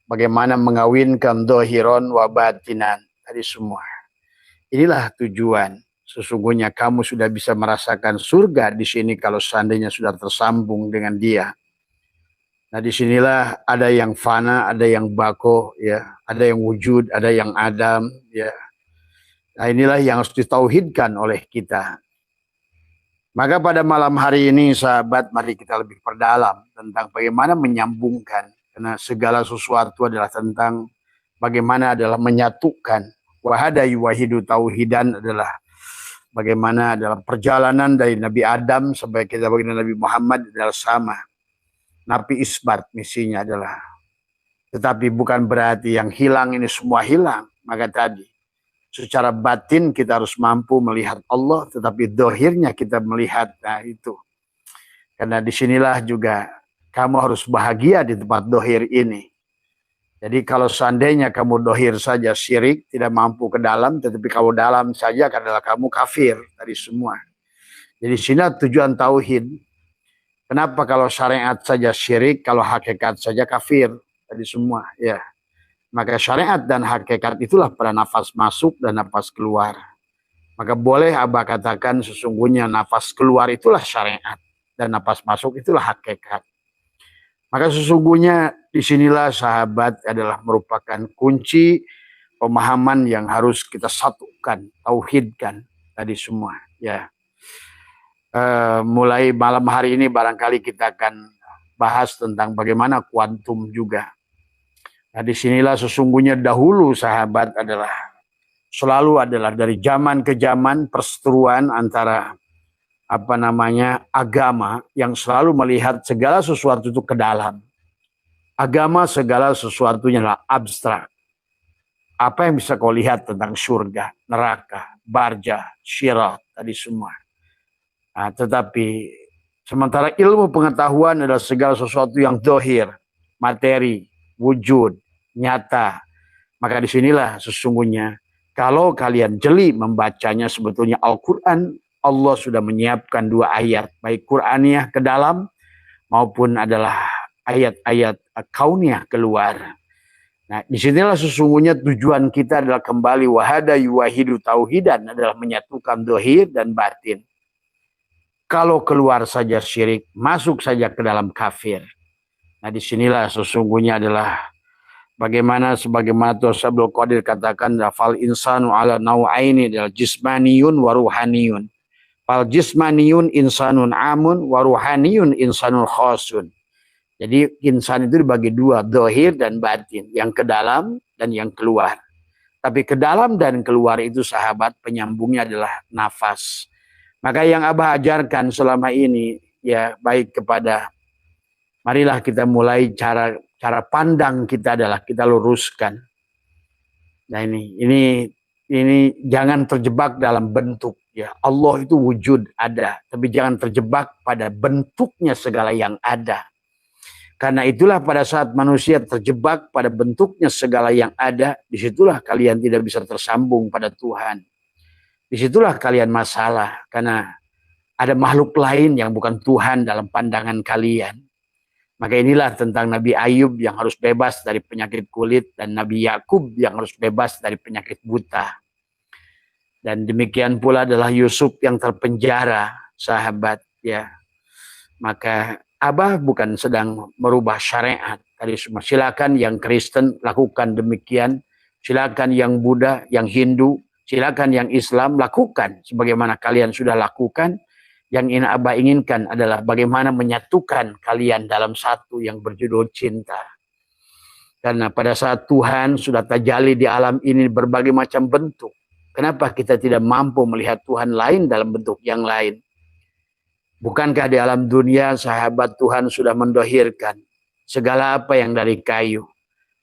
bagaimana mengawinkan dohiron wa batinan tadi semua. Inilah tujuan. Sesungguhnya kamu sudah bisa merasakan surga di sini kalau seandainya sudah tersambung dengan Dia. Nah, disinilah ada yang fana, ada yang bako, ya, ada yang wujud, ada yang adam, ya. Nah, inilah yang harus ditauhidkan oleh kita. Maka pada malam hari ini, sahabat, mari kita lebih perdalam tentang bagaimana menyambungkan. Karena segala sesuatu adalah tentang bagaimana adalah menyatukan. Wahada yuwahidu tauhidan adalah bagaimana dalam perjalanan dari Nabi Adam sampai kita baginda Nabi Muhammad adalah sama. Nabi isbat misinya adalah. Tetapi bukan berarti yang hilang ini semua hilang. Maka tadi secara batin kita harus mampu melihat Allah, tetapi dohirnya kita melihat, nah itu. Karena disinilah juga kamu harus bahagia di tempat dohir ini. Jadi kalau seandainya kamu dohir saja syirik, tidak mampu ke dalam, tetapi kalau dalam saja adalah kamu kafir dari semua. Jadi sini tujuan tauhid. Kenapa kalau syariat saja syirik, kalau hakikat saja kafir dari semua, ya. Maka syariat dan hakikat itulah pada nafas masuk dan nafas keluar. Maka boleh Abah katakan sesungguhnya nafas keluar itulah syariat dan nafas masuk itulah hakikat. Maka sesungguhnya disinilah sahabat adalah merupakan kunci pemahaman yang harus kita satukan, tauhidkan tadi semua. Ya, mulai malam hari ini barangkali kita akan bahas tentang bagaimana kuantum juga. Nah, disinilah sesungguhnya dahulu sahabat adalah selalu adalah dari zaman ke zaman perseteruan antara agama yang selalu melihat segala sesuatu itu ke dalam. Agama segala sesuatunya adalah abstrak. Apa yang bisa kau lihat tentang surga, neraka, barja, syirat, tadi semua. Nah, tetapi sementara ilmu pengetahuan adalah segala sesuatu yang dohir, materi, wujud, nyata. Maka disinilah sesungguhnya kalau kalian jeli membacanya sebetulnya Al-Quran, Allah sudah menyiapkan dua ayat, baik Qur'aniyah ke dalam maupun adalah ayat-ayat kauniyah keluar. Nah, disinilah sesungguhnya tujuan kita adalah kembali wahada yuwahidu tauhidan adalah menyatukan dohir dan batin. Kalau keluar saja syirik, masuk saja ke dalam kafir. Nah, disinilah sesungguhnya adalah bagaimana sebagaimana Tuhan Abdul Qadir katakan fal insanu ala nau'aini adalah jismaniyun wa ruhaniyun. Fal jismaniyun insanun amun wa ruhaniyun insanun khosun. Jadi insan itu dibagi dua, dohir dan batin, yang ke dalam dan yang keluar. Tapi ke dalam dan keluar itu sahabat penyambungnya adalah nafas. Maka yang Abah ajarkan selama ini ya baik kepada marilah kita mulai cara pandang kita adalah kita luruskan. Nah ini jangan terjebak dalam bentuk ya. Allah itu wujud ada, tapi jangan terjebak pada bentuknya segala yang ada. Karena itulah pada saat manusia terjebak pada bentuknya segala yang ada, disitulah kalian tidak bisa tersambung pada Tuhan. Disitulah kalian masalah, karena ada makhluk lain yang bukan Tuhan dalam pandangan kalian. Maka inilah tentang Nabi Ayub yang harus bebas dari penyakit kulit dan Nabi Yakub yang harus bebas dari penyakit buta. Dan demikian pula adalah Yusuf yang terpenjara, sahabat ya. Maka Abah bukan sedang merubah syariat. Tadi semua silakan yang Kristen lakukan demikian, silakan yang Buddha, yang Hindu, silakan yang Islam lakukan sebagaimana kalian sudah lakukan. Yang ingin Abah inginkan adalah bagaimana menyatukan kalian dalam satu yang berjudul cinta. Karena pada saat Tuhan sudah tajalli di alam ini berbagai macam bentuk, kenapa kita tidak mampu melihat Tuhan lain dalam bentuk yang lain? Bukankah di alam dunia sahabat Tuhan sudah mendohirkan segala apa yang dari kayu?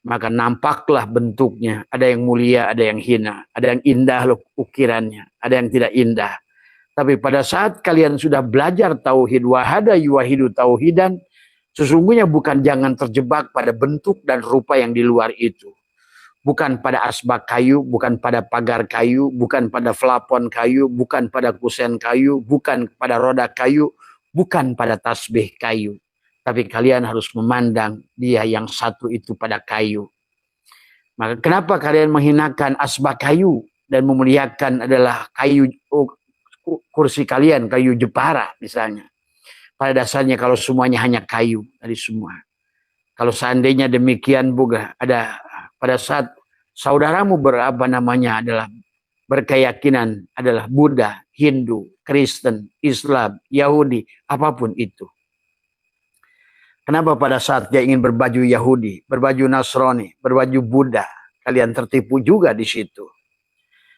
Maka nampaklah bentuknya. Ada yang mulia, ada yang hina. Ada yang indah ukirannya, ada yang tidak indah. Tapi pada saat kalian sudah belajar tauhid, wahada yuwahidu tauhidan, sesungguhnya bukan jangan terjebak pada bentuk dan rupa yang di luar itu. Bukan pada asbak kayu, bukan pada pagar kayu, bukan pada plafon kayu, bukan pada kusen kayu, bukan pada roda kayu, bukan pada tasbih kayu. Tapi kalian harus memandang dia yang satu itu pada kayu. Maka kenapa kalian menghinakan asbak kayu dan memuliakan adalah kayu, kursi kalian, kayu jepara misalnya. Pada dasarnya kalau semuanya hanya kayu dari semua. Kalau seandainya demikian juga ada pada saat saudaramu adalah berkeyakinan adalah Buddha, Hindu, Kristen, Islam, Yahudi, apapun itu. Kenapa pada saat dia ingin berbaju Yahudi, berbaju Nasrani, berbaju Buddha, kalian tertipu juga di situ.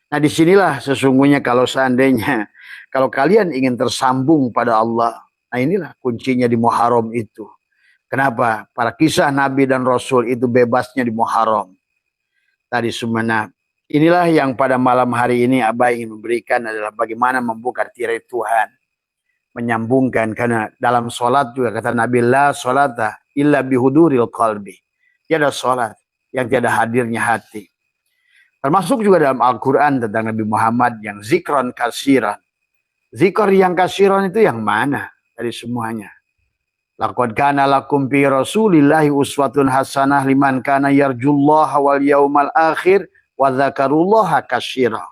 Nah, disinilah sesungguhnya kalau seandainya, kalau kalian ingin tersambung pada Allah, nah inilah kuncinya di Muharram itu. Kenapa? Para kisah Nabi dan Rasul itu bebasnya di Muharram. Tadi semuanya. Inilah yang pada malam hari ini Abah ingin memberikan adalah bagaimana membuka tirai Tuhan. Menyambungkan, karena dalam sholat juga kata Nabi, la sholata illa bihuduril qalbi. Tiada sholat yang tiada hadirnya hati. Termasuk juga dalam Al-Quran tentang Nabi Muhammad yang zikron kasiran. Zikr yang kasiran itu yang mana dari semuanya? Laqad kana lakum fi Rasulillahi uswatun hasanah liman kana yarjullaha wal yaumal akhir wa dzakarullaha katsira.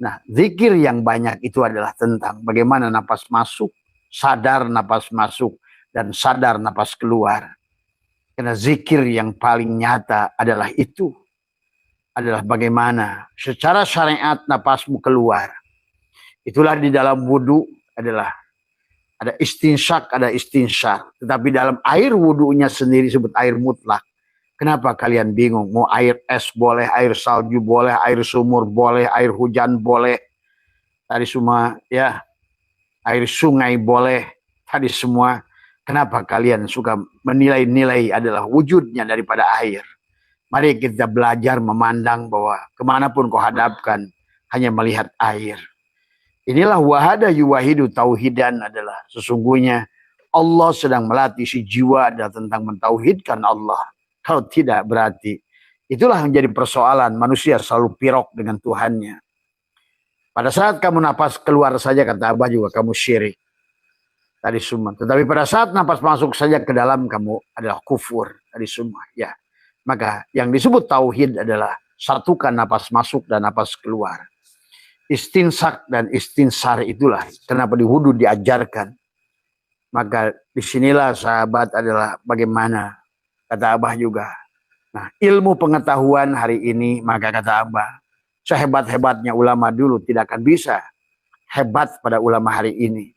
Nah, zikir yang banyak itu adalah tentang bagaimana napas masuk, sadar napas masuk, dan sadar napas keluar. Karena zikir yang paling nyata adalah itu. Adalah bagaimana secara syariat napasmu keluar. Itulah di dalam wudhu adalah ada istinsyak, ada istinsyar. Tetapi dalam air wudhunya sendiri disebut air mutlak. Kenapa kalian bingung? Mau air es boleh, air salju boleh, air sumur boleh, air hujan boleh. Tadi semua ya, air sungai boleh. Tadi semua. Kenapa kalian suka menilai-nilai adalah wujudnya daripada air? Mari kita belajar memandang bahwa kemanapun kau hadapkan hanya melihat air. Inilah wahada yuwahidu tauhidan adalah sesungguhnya Allah sedang melatih si jiwa adalah tentang mentauhidkan Allah. Kalau tidak berarti itulah menjadi persoalan manusia selalu pirok dengan Tuhannya. Pada saat kamu napas keluar saja kata Abah juga kamu syirik. Tadi semua. Tetapi pada saat napas masuk saja ke dalam kamu adalah kufur. Tadi semua. Ya. Maka yang disebut tauhid adalah satukan napas masuk dan napas keluar. Istinsak dan istinsar itulah kenapa di wudhu diajarkan. Maka disinilah sahabat adalah bagaimana kata Abah juga. Nah, ilmu pengetahuan hari ini, maka kata Abah, sehebat-hebatnya ulama dulu tidak akan bisa hebat pada ulama hari ini.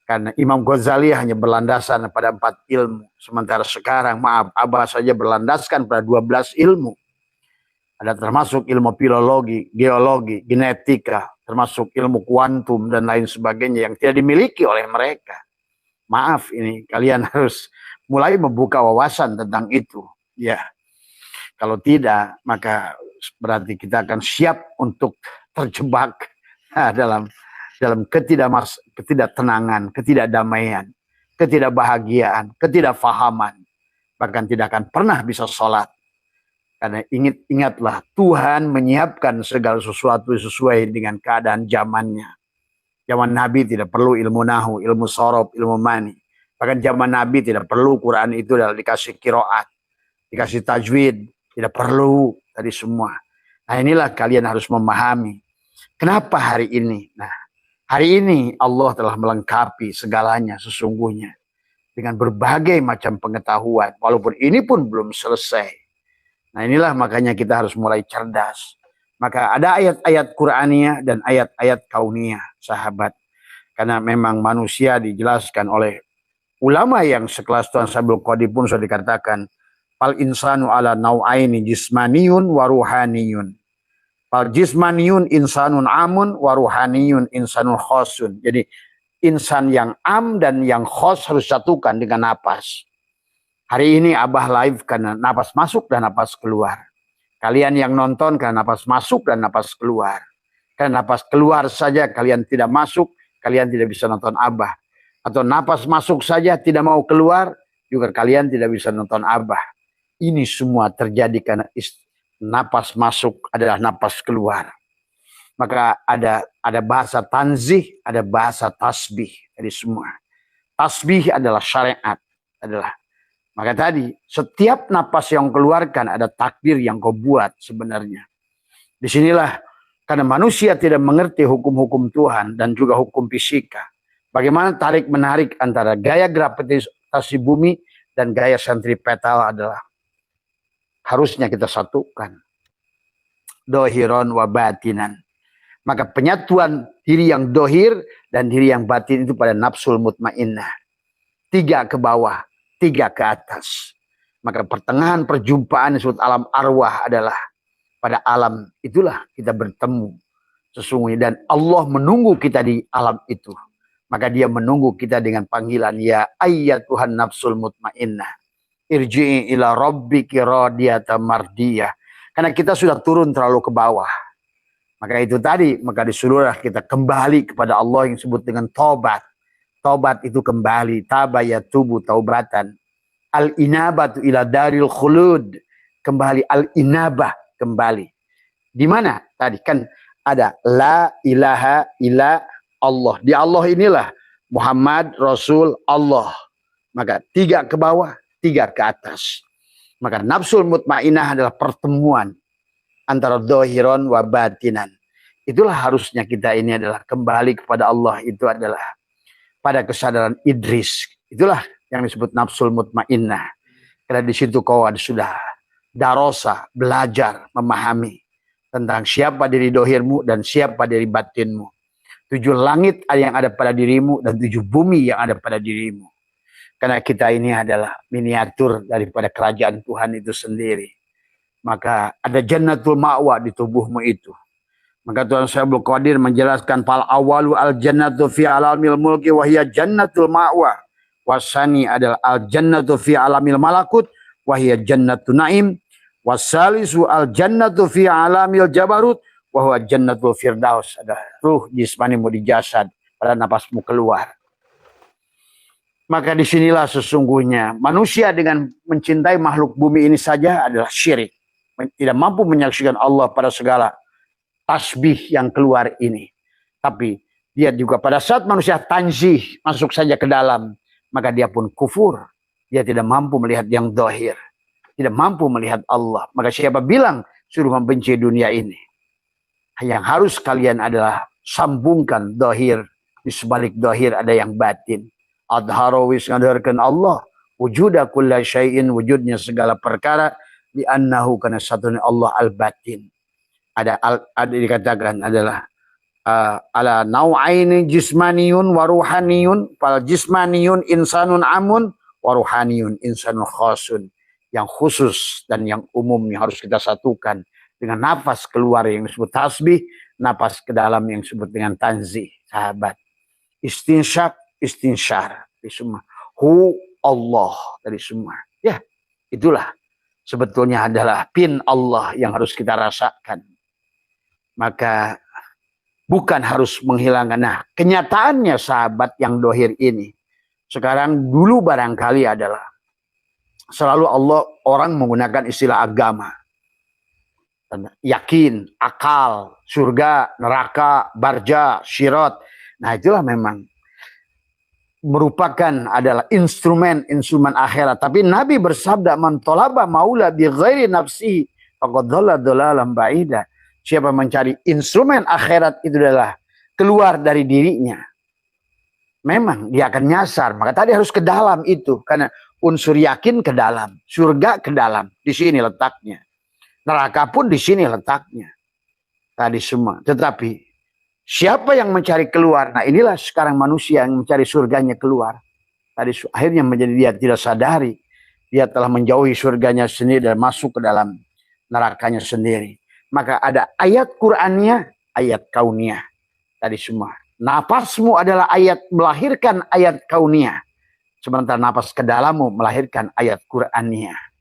Karena Imam Ghazali hanya berlandasan pada 4 ilmu. Sementara sekarang, maaf, Abah saja berlandaskan pada 12 ilmu. Ada termasuk ilmu filologi, geologi, genetika, termasuk ilmu kuantum dan lain sebagainya yang tidak dimiliki oleh mereka. Maaf ini, kalian harus mulai membuka wawasan tentang itu. Ya, kalau tidak, maka berarti kita akan siap untuk terjebak dalam ketidaktenangan, ketidakdamaian, ketidakbahagiaan, ketidakfahaman. Bahkan tidak akan pernah bisa sholat. Karena ingatlah Tuhan menyiapkan segala sesuatu sesuai dengan keadaan zamannya. Zaman Nabi tidak perlu ilmu nahu, ilmu sorob, ilmu mani. Bahkan zaman Nabi tidak perlu Quran itu adalah dikasih kiroat, dikasih tajwid, tidak perlu tadi semua. Nah inilah kalian harus memahami. Kenapa hari ini? Nah hari ini Allah telah melengkapi segalanya sesungguhnya. Dengan berbagai macam pengetahuan. Walaupun ini pun belum selesai. Nah inilah makanya kita harus mulai cerdas. Maka ada ayat-ayat Qur'aniyah dan ayat-ayat kauniyah, sahabat. Karena memang manusia dijelaskan oleh ulama yang sekelas Tuan Sabul Qadi pun sudah dikatakan, fal insanu ala nau'aini jismaniyun wa ruhaniyun. Fal jismaniyun insanun amun wa ruhaniyun insanun khosun. Jadi insan yang am dan yang khos harus satukan dengan napas. Hari ini Abah live karena napas masuk dan napas keluar. Kalian yang nonton karena napas masuk dan napas keluar. Karena napas keluar saja kalian tidak masuk, kalian tidak bisa nonton Abah. Atau napas masuk saja tidak mau keluar, juga kalian tidak bisa nonton Abah. Ini semua terjadi karena napas masuk adalah napas keluar. Maka ada bahasa tanzih, ada bahasa tasbih dari semua. Tasbih adalah syariat, adalah Maka tadi, setiap napas yang keluarkan ada takdir yang kau buat sebenarnya. Disinilah, karena manusia tidak mengerti hukum-hukum Tuhan dan juga hukum fisika. Bagaimana tarik-menarik antara gaya gravitasi bumi dan gaya sentripetal adalah harusnya kita satukan. Dohiron wa batinan. Maka penyatuan diri yang dohir dan diri yang batin itu pada nafsul mutmainnah. 3 ke bawah, 3 ke atas. Maka pertengahan perjumpaan disebut alam arwah adalah pada alam itulah kita bertemu sesungguhnya. Dan Allah menunggu kita di alam itu. Maka dia menunggu kita dengan panggilan, ya ayyatuhan nafsul mutmainnah, irji'i ila rabbiki radiyatan mardiyah. Karena kita sudah turun terlalu ke bawah. Maka itu tadi, maka disuruhlah kita kembali kepada Allah yang disebut dengan taubat. Taubat itu kembali, tabaya tubuh taubatan. Al-inabatu ila daril khulud, kembali al-inabah, kembali. Di mana? Tadi kan ada la ilaha illa Allah. Di Allah inilah Muhammad Rasul Allah. Maka 3 ke bawah, 3 ke atas. Maka nafsul mutmainnah adalah pertemuan antara dohiron wa batinan. Itulah harusnya kita ini adalah kembali kepada Allah. Itu adalah pada kesadaran Idris. Itulah yang disebut nafsul mutmainnah. Karena di situ kau sudah darosa, belajar, memahami tentang siapa diri dohirmu dan siapa diri batinmu. 7 langit yang ada pada dirimu dan 7 bumi yang ada pada dirimu. Karena kita ini adalah miniatur daripada kerajaan Tuhan itu sendiri. Maka ada jannatul ma'wa di tubuhmu itu. Maka Tuhan Syaikhul Qadir menjelaskan fal awalu al jannatu fi alamil mulki wa hiya jannatul ma'wa. Wasani adalah al jannatu fi alamil malakut wa hiya jannatun naim. Wasalisu al jannatu fi alamil jabarut bahwa jannatul firdaus, ada ruh jismanimu di jasad pada napasmu keluar. Maka disinilah sesungguhnya manusia dengan mencintai makhluk bumi ini saja adalah syirik. Tidak mampu menyaksikan Allah pada segala tasbih yang keluar ini. Tapi dia juga pada saat manusia tanzih masuk saja ke dalam, maka dia pun kufur. Dia tidak mampu melihat yang dohir. Tidak mampu melihat Allah. Maka siapa bilang suruh membenci dunia ini? Yang harus kalian adalah sambungkan dohir. Di sebalik dohir ada yang batin. Adharawis ngadarkan Allah. Wujuda kulla syai'in, wujudnya segala perkara. Li'annahu karena satunya Allah al-batin. Ada dikatakan adalah ala nau'aini jismaniyun waruhaniyun. Fal jismaniyun insanun amun. Waruhaniyun insanun khasun. Yang khusus dan yang umum yang harus kita satukan. Dengan nafas keluar yang disebut tasbih, nafas ke dalam yang disebut dengan tanzih, sahabat. Istinsyak, istinsyar, dari semua. Hu Allah, dari semua. Ya, itulah sebetulnya adalah pin Allah yang harus kita rasakan. Maka bukan harus menghilangkan. Nah, kenyataannya sahabat yang dohir ini, sekarang dulu barangkali adalah selalu orang menggunakan istilah agama. Yakin, akal, surga, neraka, barja, syirat. Nah itulah memang merupakan adalah instrumen akhirat. Tapi Nabi bersabda, man tolaba maula bi ghairi nafsihi faqad dhalla dhalalan ba'ida. Siapa mencari instrumen akhirat itu adalah keluar dari dirinya. Memang dia akan nyasar. Maka tadi harus ke dalam itu. Karena unsur yakin ke dalam, surga ke dalam. Di sini letaknya. Neraka pun di sini letaknya. Tadi semua. Tetapi siapa yang mencari keluar? Nah inilah sekarang manusia yang mencari surganya keluar. Tadi akhirnya menjadi dia tidak sadari. Dia telah menjauhi surganya sendiri dan masuk ke dalam nerakanya sendiri. Maka ada ayat Qur'annya, ayat kauniyah. Tadi semua. Nafasmu adalah ayat melahirkan ayat kauniyah. Sementara nafas ke dalammu melahirkan ayat Qur'aniyah.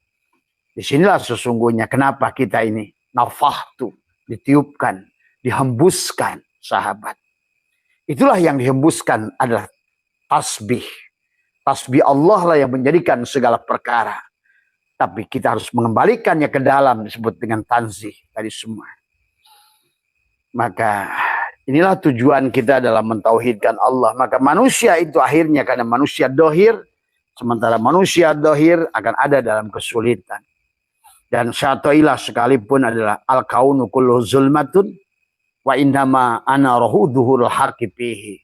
Disinilah sesungguhnya kenapa kita ini nafahtu, ditiupkan, dihembuskan, sahabat. Itulah yang dihembuskan adalah tasbih. Tasbih Allah lah yang menjadikan segala perkara. Tapi kita harus mengembalikannya ke dalam disebut dengan tanzih tadi semua. Maka inilah tujuan kita dalam mentauhidkan Allah. Maka manusia itu akhirnya karena manusia dohir Sementara manusia dohir akan ada dalam kesulitan. Dan syatoilah sekalipun adalah al-kaunu kullu zulmatun wa innama ana rohu duhurul haqi fihi.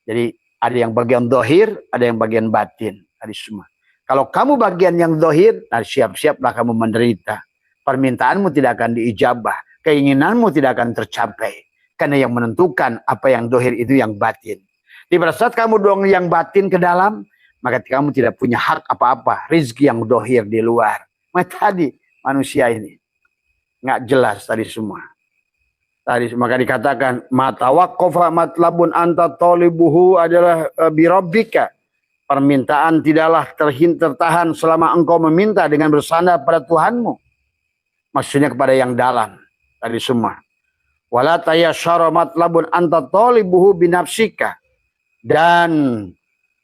Jadi ada yang bagian dohir, ada yang bagian batin. Tadi semua. Kalau kamu bagian yang dohir, nah siap-siaplah kamu menderita. Permintaanmu tidak akan diijabah. Keinginanmu tidak akan tercapai. Karena yang menentukan apa yang dohir itu yang batin. Di pada saat kamu doang yang batin ke dalam, maka kamu tidak punya hak apa-apa. Rizki yang dohir di luar. Tadi manusia ini nggak jelas tadi semua. Tadi maka dikatakan mata waqafa matlabun anta talibuhu adalah birabbika. Permintaan tidaklah tertahan selama engkau meminta dengan bersandar pada Tuhanmu. Maksudnya kepada yang dalam tadi semua. Wala tayasyara matlabun anta talibuhu binafsika. Dan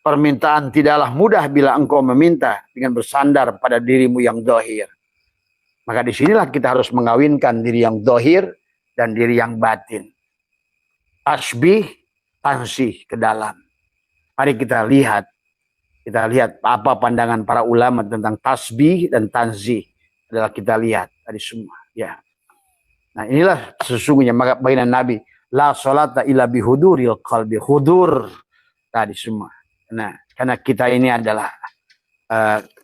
permintaan tidaklah mudah bila engkau meminta dengan bersandar pada dirimu yang dohir. Maka disinilah kita harus mengawinkan diri yang dohir dan diri yang batin. Tasbih, tansih ke dalam. Mari kita lihat apa pandangan para ulama tentang tasbih dan tanzih. Adalah kita lihat tadi semua. Ya. Nah inilah sesungguhnya maka bagian Nabi. La sholata illa bihuduril qalbi. Hudur tadi semua. Nah karena kita ini adalah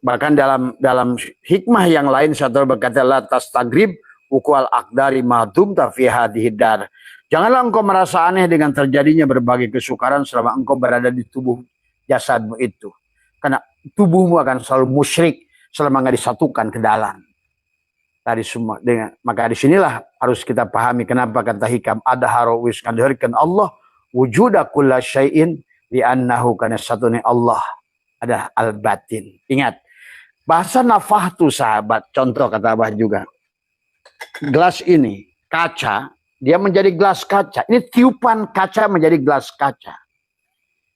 bahkan dalam hikmah yang lain satu berkata la tastagrib uqal aqdari madum fi hadhihi dar. Janganlah engkau merasa aneh dengan terjadinya berbagai kesukaran selama engkau berada di tubuh jasadmu itu. Karena tubuhmu akan selalu musyrik selama enggak disatukan ke dalam. Tadi semua dengan maka disinilah harus kita pahami kenapa kata hikam adharu wis kadhirkan Allah wujuda kulla syai'in li annahu kana satune Allah ada al-batin. Ingat, bahasa nafahtu sahabat, contoh kata Abah juga. Gelas ini, kaca, dia menjadi gelas kaca. Ini tiupan kaca menjadi gelas kaca.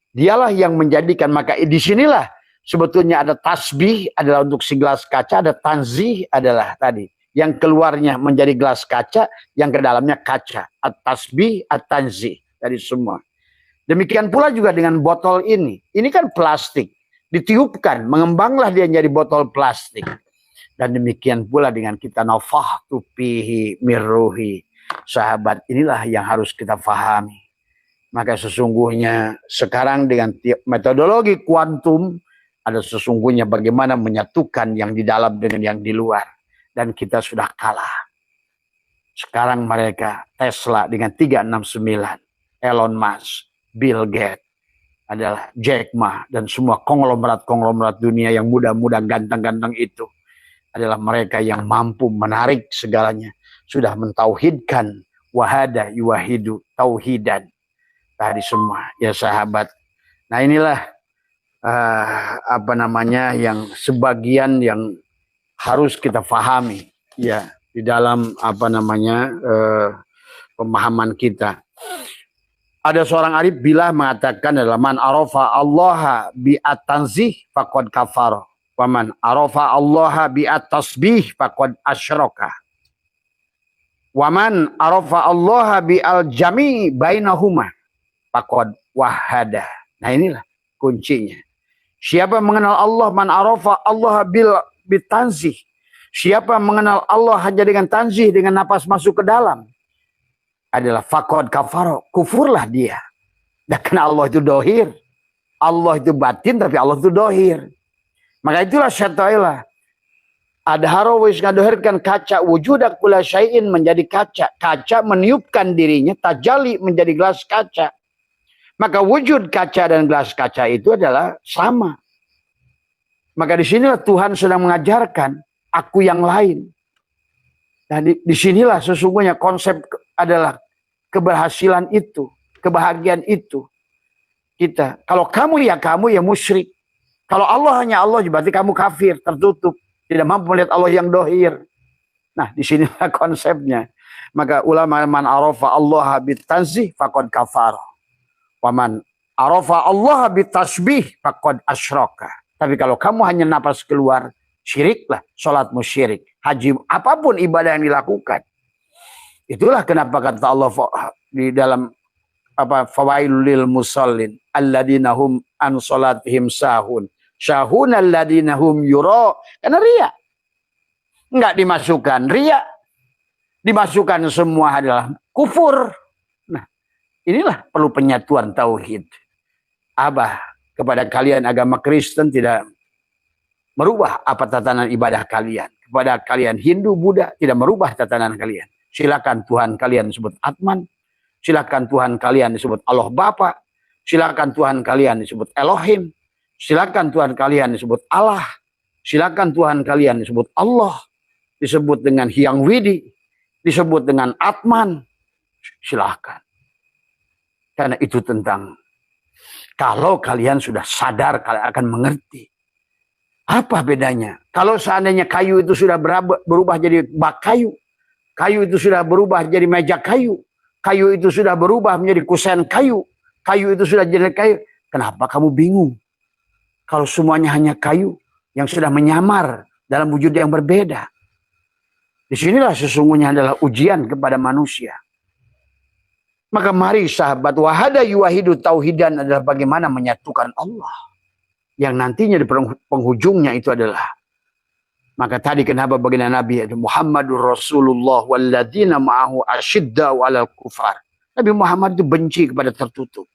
Dialah yang menjadikan, maka disinilah sebetulnya ada tasbih adalah untuk si gelas kaca, ada tanzih adalah tadi. Yang keluarnya menjadi gelas kaca, yang ke dalamnya kaca. At-tasbih, at-tanzih, dari semua. Demikian pula juga dengan botol ini. Ini kan plastik. Ditiupkan, mengembanglah dia menjadi botol plastik. Dan demikian pula dengan kita nafahtu fihi mirruhi. Sahabat, inilah yang harus kita fahami. Maka sesungguhnya sekarang dengan metodologi kuantum ada sesungguhnya bagaimana menyatukan yang di dalam dengan yang di luar. Dan kita sudah kalah. Sekarang mereka Tesla dengan 369, Elon Musk, Bill Gates, adalah Jack Ma dan semua konglomerat dunia yang muda-muda ganteng-ganteng itu adalah mereka yang mampu menarik segalanya. Sudah mentauhidkan wahada yuwahidu tauhidan. Tadi semua ya sahabat. Nah inilah yang sebagian yang harus kita fahami ya di dalam pemahaman kita. Ada seorang arif bilah mengatakan adalah man arafa Allah bi at-tanzih faqad kafara wa man arafa Allah bi at-tasbih faqad asyraka wa man arafa Allah bi al-jami bainahuma faqad wahada. Nah inilah kuncinya. Siapa mengenal Allah, man arafa Allah bil tanzih. Siapa mengenal Allah hanya dengan tanzih, dengan napas masuk ke dalam, adalah faqad kafaro, kufurlah dia. Dan karena Allah itu dohir, Allah itu batin, tapi Allah itu dohir. Maka itulah syai'lah. Adharo wis ngadohirkan kaca wujudak kula syai'in menjadi kaca. Kaca meniupkan dirinya, tajali menjadi gelas kaca. Maka wujud kaca dan gelas kaca itu adalah sama. Maka disinilah Tuhan sedang mengajarkan aku yang lain. Nah disinilah sesungguhnya konsep adalah keberhasilan itu, kebahagiaan itu. Kita, kalau kamu ya musyrik. Kalau Allah hanya Allah, berarti kamu kafir, tertutup. Tidak mampu melihat Allah yang dohir. Nah, disinilah konsepnya. Maka ulama man arafa Allah bitanzih faqad kafara. Wa man arafa Allah bitasbih faqad asyraka. Tapi kalau kamu hanya napas keluar, syiriklah, sholatmu syirik. Haji, apapun ibadah yang dilakukan. Itulah kenapa kata Allah di dalam fawailul lil musallin alladzina hum an sholatihim sahun. Syahunal ladina hum yura. Karena riya. Enggak dimasukkan riya. Dimasukkan semua adalah kufur. Nah, inilah perlu penyatuan tauhid. Abah, kepada kalian agama Kristen tidak merubah apa tatanan ibadah kalian. Kepada kalian Hindu, Buddha tidak merubah tatanan kalian. Silakan Tuhan kalian disebut Atman. Silakan Tuhan kalian disebut Allah Bapa. Silakan Tuhan kalian disebut Elohim. Silakan Tuhan kalian disebut Allah. Silakan Tuhan kalian disebut Allah. Disebut dengan Hyang Widi. Disebut dengan Atman. Silakan. Karena itu tentang kalau kalian sudah sadar, kalian akan mengerti. Apa bedanya? Kalau seandainya kayu itu sudah berubah jadi bak kayu. Kayu itu sudah berubah jadi meja kayu. Kayu itu sudah berubah menjadi kusen kayu. Kayu itu sudah jadi kayu. Kenapa kamu bingung? Kalau semuanya hanya kayu yang sudah menyamar dalam wujud yang berbeda. Disinilah sesungguhnya adalah ujian kepada manusia. Maka mari sahabat, wahada yuwahidu tauhidan adalah bagaimana menyatukan Allah. Yang nantinya di penghujungnya itu adalah. Maka tadi kenapa baginda Nabi Muhammadur Rasulullah walladzina ma'ahu asyiddau 'alal kufar. Nabi Muhammad itu benci kepada tertutup.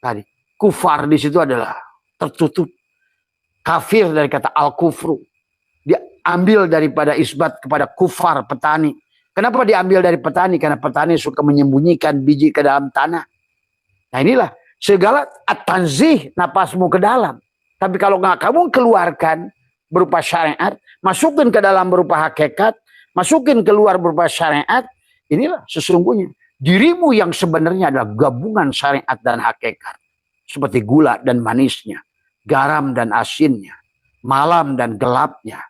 Tadi kufar di situ adalah tertutup. Kafir dari kata al-kufru. Dia ambil daripada isbat kepada kufar petani. Kenapa diambil dari petani? Karena petani suka menyembunyikan biji ke dalam tanah. Nah inilah segala at-tanzih, napasmu ke dalam. Tapi kalau nggak kamu keluarkan berupa syariat, masukin ke dalam berupa hakikat, masukin keluar berupa syariat, inilah sesungguhnya dirimu yang sebenarnya adalah gabungan syariat dan hakikat. Seperti gula dan manisnya, garam dan asinnya, malam dan gelapnya.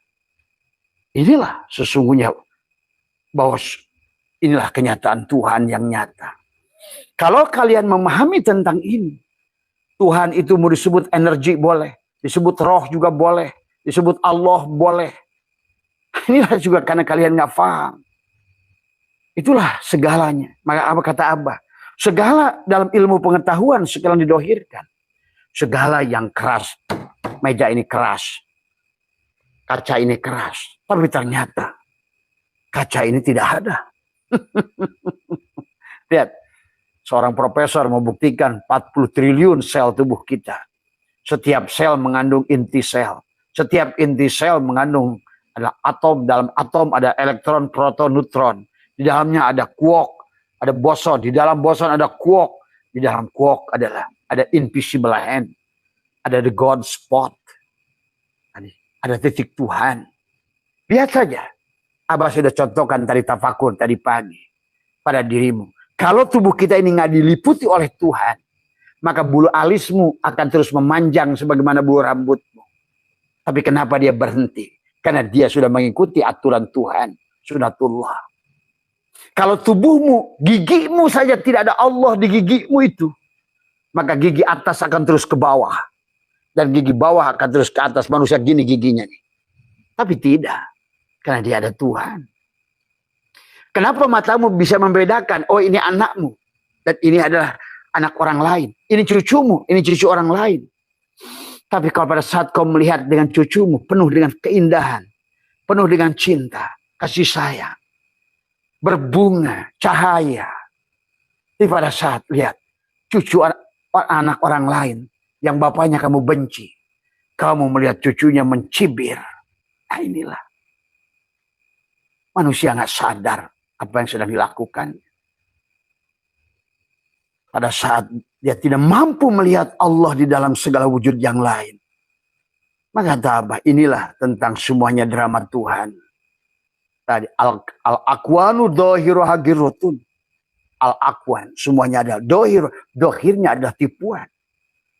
Inilah sesungguhnya bahwa inilah kenyataan Tuhan yang nyata. Kalau kalian memahami tentang ini, Tuhan itu mau disebut energi boleh, disebut roh juga boleh, disebut Allah boleh. Inilah juga karena kalian nggak paham. Itulah segalanya. Maka apa kata Abah? Segala dalam ilmu pengetahuan sekarang didohirkan. Segala yang keras, meja ini keras, kaca ini keras, tapi ternyata kaca ini tidak ada. Lihat, seorang profesor membuktikan 40 triliun sel tubuh kita. Setiap sel mengandung inti sel. Setiap inti sel mengandung ada atom. Dalam atom ada elektron, proton, neutron. Di dalamnya ada quark, ada boson. Di dalam boson ada quark. Di dalam quark adalah ada invisible hand. Ada the God spot. Ada titik Tuhan. Lihat saja. Abah sudah contohkan tadi tafakur tadi pagi pada dirimu. Kalau tubuh kita ini nggak diliputi oleh Tuhan, maka bulu alismu akan terus memanjang sebagaimana bulu rambutmu. Tapi kenapa dia berhenti? Karena dia sudah mengikuti aturan Tuhan, sunatullah. Kalau tubuhmu, gigimu saja tidak ada Allah di gigimu itu, maka gigi atas akan terus ke bawah. Dan gigi bawah akan terus ke atas. Manusia gini giginya nih. Tapi tidak. Karena dia ada Tuhan. Kenapa matamu bisa membedakan? Oh ini anakmu. Dan ini adalah anak orang lain. Ini cucumu. Ini cucu orang lain. Tapi kalau pada saat kau melihat dengan cucumu. Penuh dengan keindahan. Penuh dengan cinta. Kasih sayang. Berbunga. Cahaya. Tapi pada saat lihat. Cucu anak orang lain. Yang bapaknya kamu benci. Kamu melihat cucunya mencibir. Nah inilah. Manusia nggak sadar apa yang sedang dilakukan. Pada saat dia tidak mampu melihat Allah di dalam segala wujud yang lain. Maka Abah, inilah tentang semuanya drama Tuhan. Tadi al-akwanu dohiru hagirutun. Al-akwan semuanya adalah dohir. Dohirnya adalah tipuan.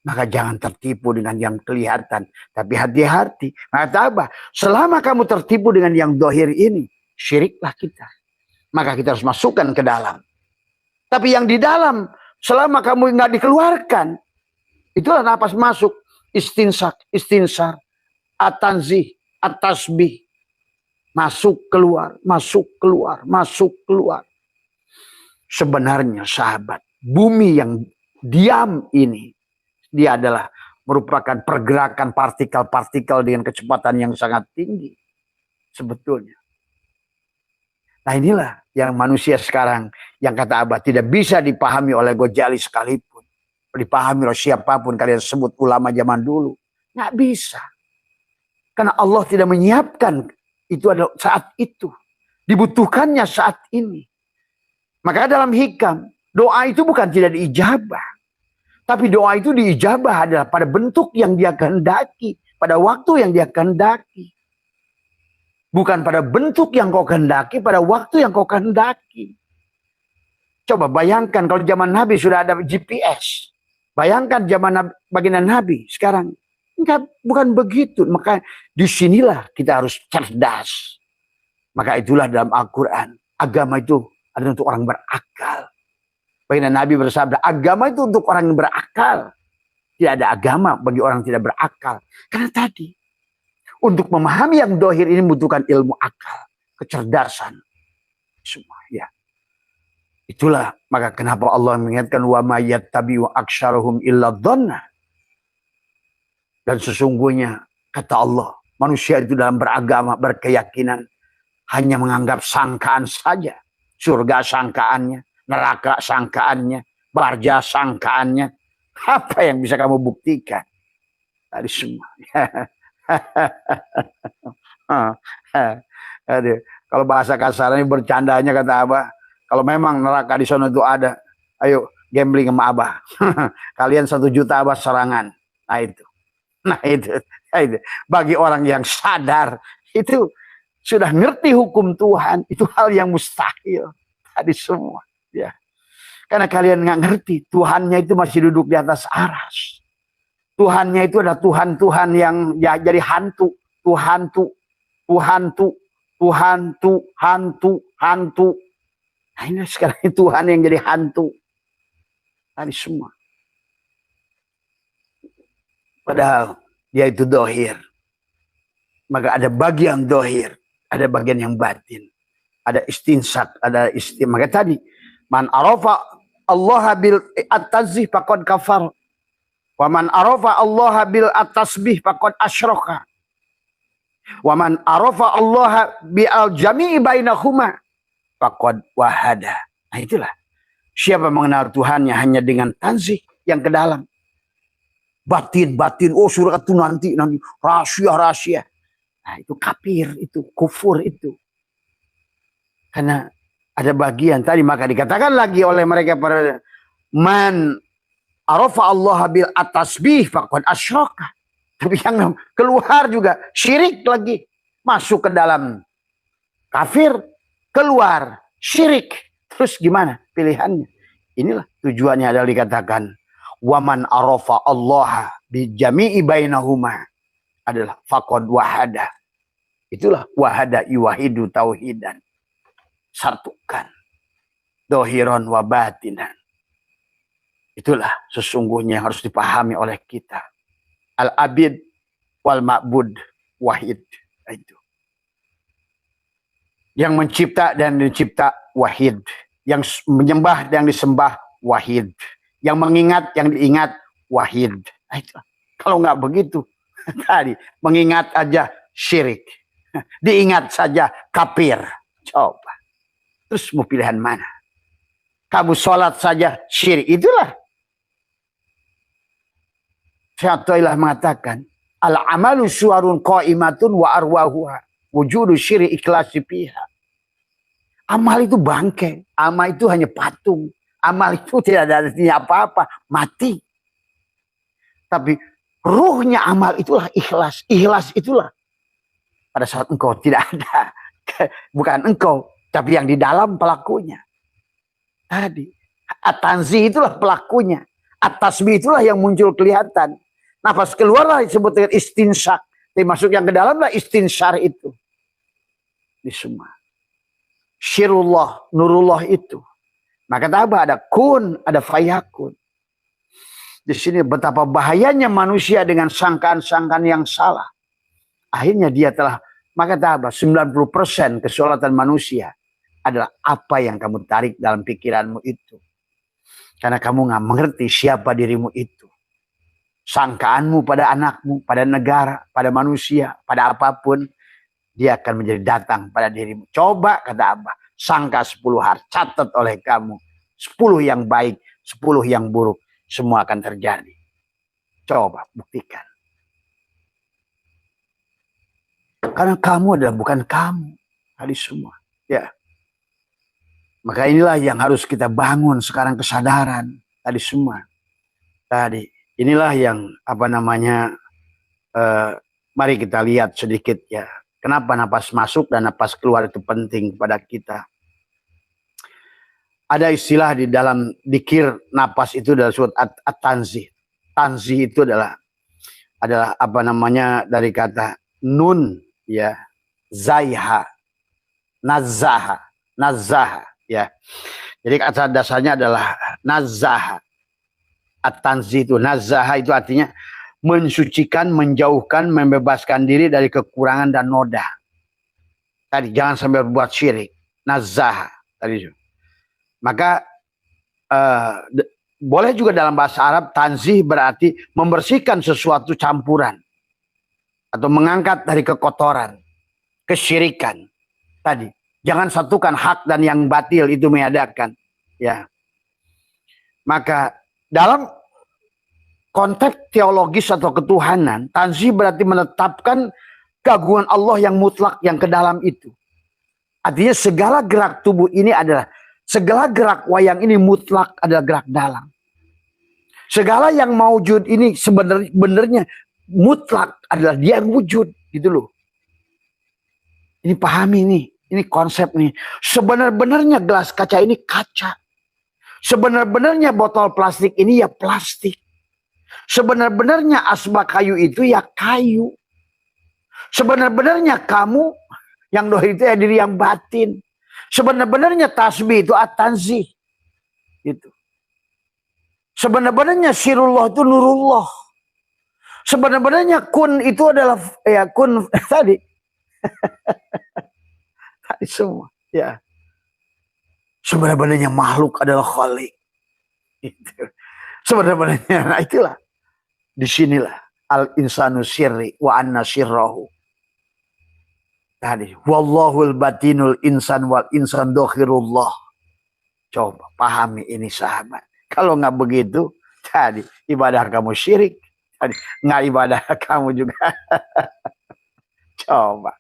Maka jangan tertipu dengan yang kelihatan. Tapi hati-hati. Maka Abah, selama kamu tertipu dengan yang dohir ini. Syiriklah kita. Maka kita harus masukkan ke dalam. Tapi yang di dalam, selama kamu nggak dikeluarkan, itulah napas masuk. Istinsak, istinsar, atanzih, atasbih. Masuk, keluar, masuk, keluar, masuk, keluar. Sebenarnya sahabat, bumi yang diam ini, dia adalah merupakan pergerakan partikel-partikel dengan kecepatan yang sangat tinggi sebetulnya. Nah inilah yang manusia sekarang yang kata Abah tidak bisa dipahami oleh Ghazali sekalipun, dipahami oleh siapapun kalian sebut ulama zaman dulu, nggak bisa. Karena Allah tidak menyiapkan itu adalah saat itu, dibutuhkannya saat ini. Maka dalam hikam doa itu bukan tidak diijabah, tapi doa itu diijabah adalah pada bentuk yang dia kehendaki, pada waktu yang dia kehendaki. Bukan pada bentuk yang kau kehendaki, pada waktu yang kau kehendaki. Coba bayangkan kalau zaman Nabi sudah ada GPS. Bayangkan zaman baginda Nabi sekarang. Enggak, bukan begitu. Maka disinilah kita harus cerdas. Maka itulah dalam Al-Quran. Agama itu adalah untuk orang berakal. Baginda Nabi bersabda, agama itu untuk orang yang berakal. Tidak ada agama bagi orang yang tidak berakal. Karena tadi, untuk memahami yang dohir ini membutuhkan ilmu akal, kecerdasan, semua ya. Itulah maka kenapa Allah mengingatkan wa may yattabi'u aktsarahum illa dhanna. Dan sesungguhnya kata Allah, manusia itu dalam beragama, berkeyakinan hanya menganggap sangkaan saja. Surga sangkaannya, neraka sangkaannya, barja sangkaannya. Apa yang bisa kamu buktikan? Tadi semua. Aduh, kalau bahasa kasarnya bercandanya kata Abah, kalau memang neraka di sana itu ada, ayo gambling sama Abah. Kalian 1 juta Abah serangan. Nah itu. Bagi orang yang sadar itu sudah ngerti hukum Tuhan, itu hal yang mustahil. Tadi semua, ya. Karena kalian nggak ngerti, Tuhannya itu masih duduk di atas aras. Tuhannya itu adalah Tuhan-Tuhan yang ya, jadi hantu. Hantu. Nah ini sekarang Tuhan yang jadi hantu. Tadi semua. Padahal dia itu dohir. Maka ada bagian dohir. Ada bagian yang batin. Ada istinsak. Ada maka tadi. Man arafa Allah bil at-tazih faqad kafar. Wa man arafa Allah bil at-tasbih faqad asyraka. Wa man arafa Allah bi al-jami'i bainahuma faqad wahada. Nah itulah. Siapa mengenal Tuhannya hanya dengan tanzih yang ke dalam. Batin. Oh surga itu nanti. Rahasia. Nah itu kafir, itu kufur itu. Karena ada bagian tadi maka dikatakan lagi oleh mereka pada man arafa Allah bil at-tasbih faqad asyraka. Tapi yang keluar juga syirik lagi. Masuk ke dalam kafir, keluar syirik. Terus gimana pilihannya? Inilah tujuannya adalah dikatakan waman arafa Allah bi jami'i bainahuma adalah faqad wahada. Itulah wahada yuwahidu tauhidan. Satukan dohiron wa batinan. Itulah sesungguhnya yang harus dipahami oleh kita. Al-abid wal ma'bud wahid. Itu. Yang mencipta dan dicipta wahid. Yang menyembah dan disembah wahid. Yang mengingat yang diingat wahid. Itu. Kalau nggak begitu tadi mengingat aja syirik. Diingat saja kafir. Coba. Terus mau pilihan mana? Kamu sholat saja syirik. Itulah. Syaikhullah mengatakan, al-amalu suwarun qaimatun wa arwahuha wujudu syiri ikhlasi fiha. Amal itu bangkai. Amal itu hanya patung. Amal itu tidak ada artinya apa-apa. Mati. Tapi ruhnya amal itulah ikhlas. Ikhlas itulah. Pada saat engkau tidak ada. Bukan engkau. Tapi yang di dalam pelakunya. Tadi. At-tanzih itulah pelakunya. At-tasbih itulah yang muncul kelihatan. Nafas keluarlah disebut dengan istinsak. Tapi masuk yang ke dalam lah istinsyar itu. Di semua. Syirullah, nurullah itu. Maka apa? Ada kun, ada fayakun. Di sini betapa bahayanya manusia dengan sangkaan-sangkaan yang salah. Akhirnya dia telah, maka apa? 90% kesolatan manusia adalah apa yang kamu tarik dalam pikiranmu itu. Karena kamu nggak mengerti siapa dirimu itu. sangkaanmu pada anakmu, pada negara, pada manusia, pada apapun, dia akan menjadi datang pada dirimu. Coba, kata Abah, sangka 10 hal, catat oleh kamu. 10 yang baik, 10 yang buruk, semua akan terjadi. Coba, buktikan. Karena kamu adalah bukan kamu. Tadi semua. Ya. Maka inilah yang harus kita bangun sekarang, kesadaran. Tadi semua. Tadi. Inilah yang mari kita lihat sedikit ya. Kenapa napas masuk dan napas keluar itu penting pada kita. Ada istilah di dalam dikir napas itu adalah surat at-tanzih. Tanzih itu adalah dari kata nun ya, zaiha, nazaha ya. Jadi kata dasarnya adalah nazaha. At-tanzih itu, nazaha itu artinya mensucikan, menjauhkan, membebaskan diri dari kekurangan dan noda. Tadi jangan sampai berbuat syirik. Nazaha tadi itu. Maka boleh juga dalam bahasa Arab tanzih berarti membersihkan sesuatu campuran atau mengangkat dari kekotoran, kesyirikan. Tadi jangan satukan hak dan yang batil itu menyadakan. Ya. Maka dalam konteks teologis atau ketuhanan, tanzih berarti menetapkan keagungan Allah yang mutlak yang ke dalam itu. Artinya segala gerak tubuh ini adalah, segala gerak wayang ini mutlak adalah gerak dalam. Segala yang maujud ini sebenarnya mutlak adalah dia yang wujud, gitu loh. Ini pahami nih, ini konsep nih. Sebenarnya gelas kaca ini kaca. Sebenarnya botol plastik ini ya plastik. Sebenarnya asbak kayu itu ya kayu. Sebenarnya kamu yang dohir itu ya diri yang batin. Sebenarnya tasbih itu at-tanzih. Gitu. Sebenarnya sirullah itu nurullah. Sebenarnya kun itu adalah ya kun tadi. Tadi semua ya. Sebenarnya makhluk adalah khalik. Gitu. Sebenarnya nah itulah. Disinilah al-insanu sirri wa anna sirrahu. Tadi wallahul batinul insan wal insan dokhirullah. Coba pahami ini sahabat. Kalau nggak begitu, tadi ibadah kamu syirik. Tadi nggak ibadah kamu juga. Coba.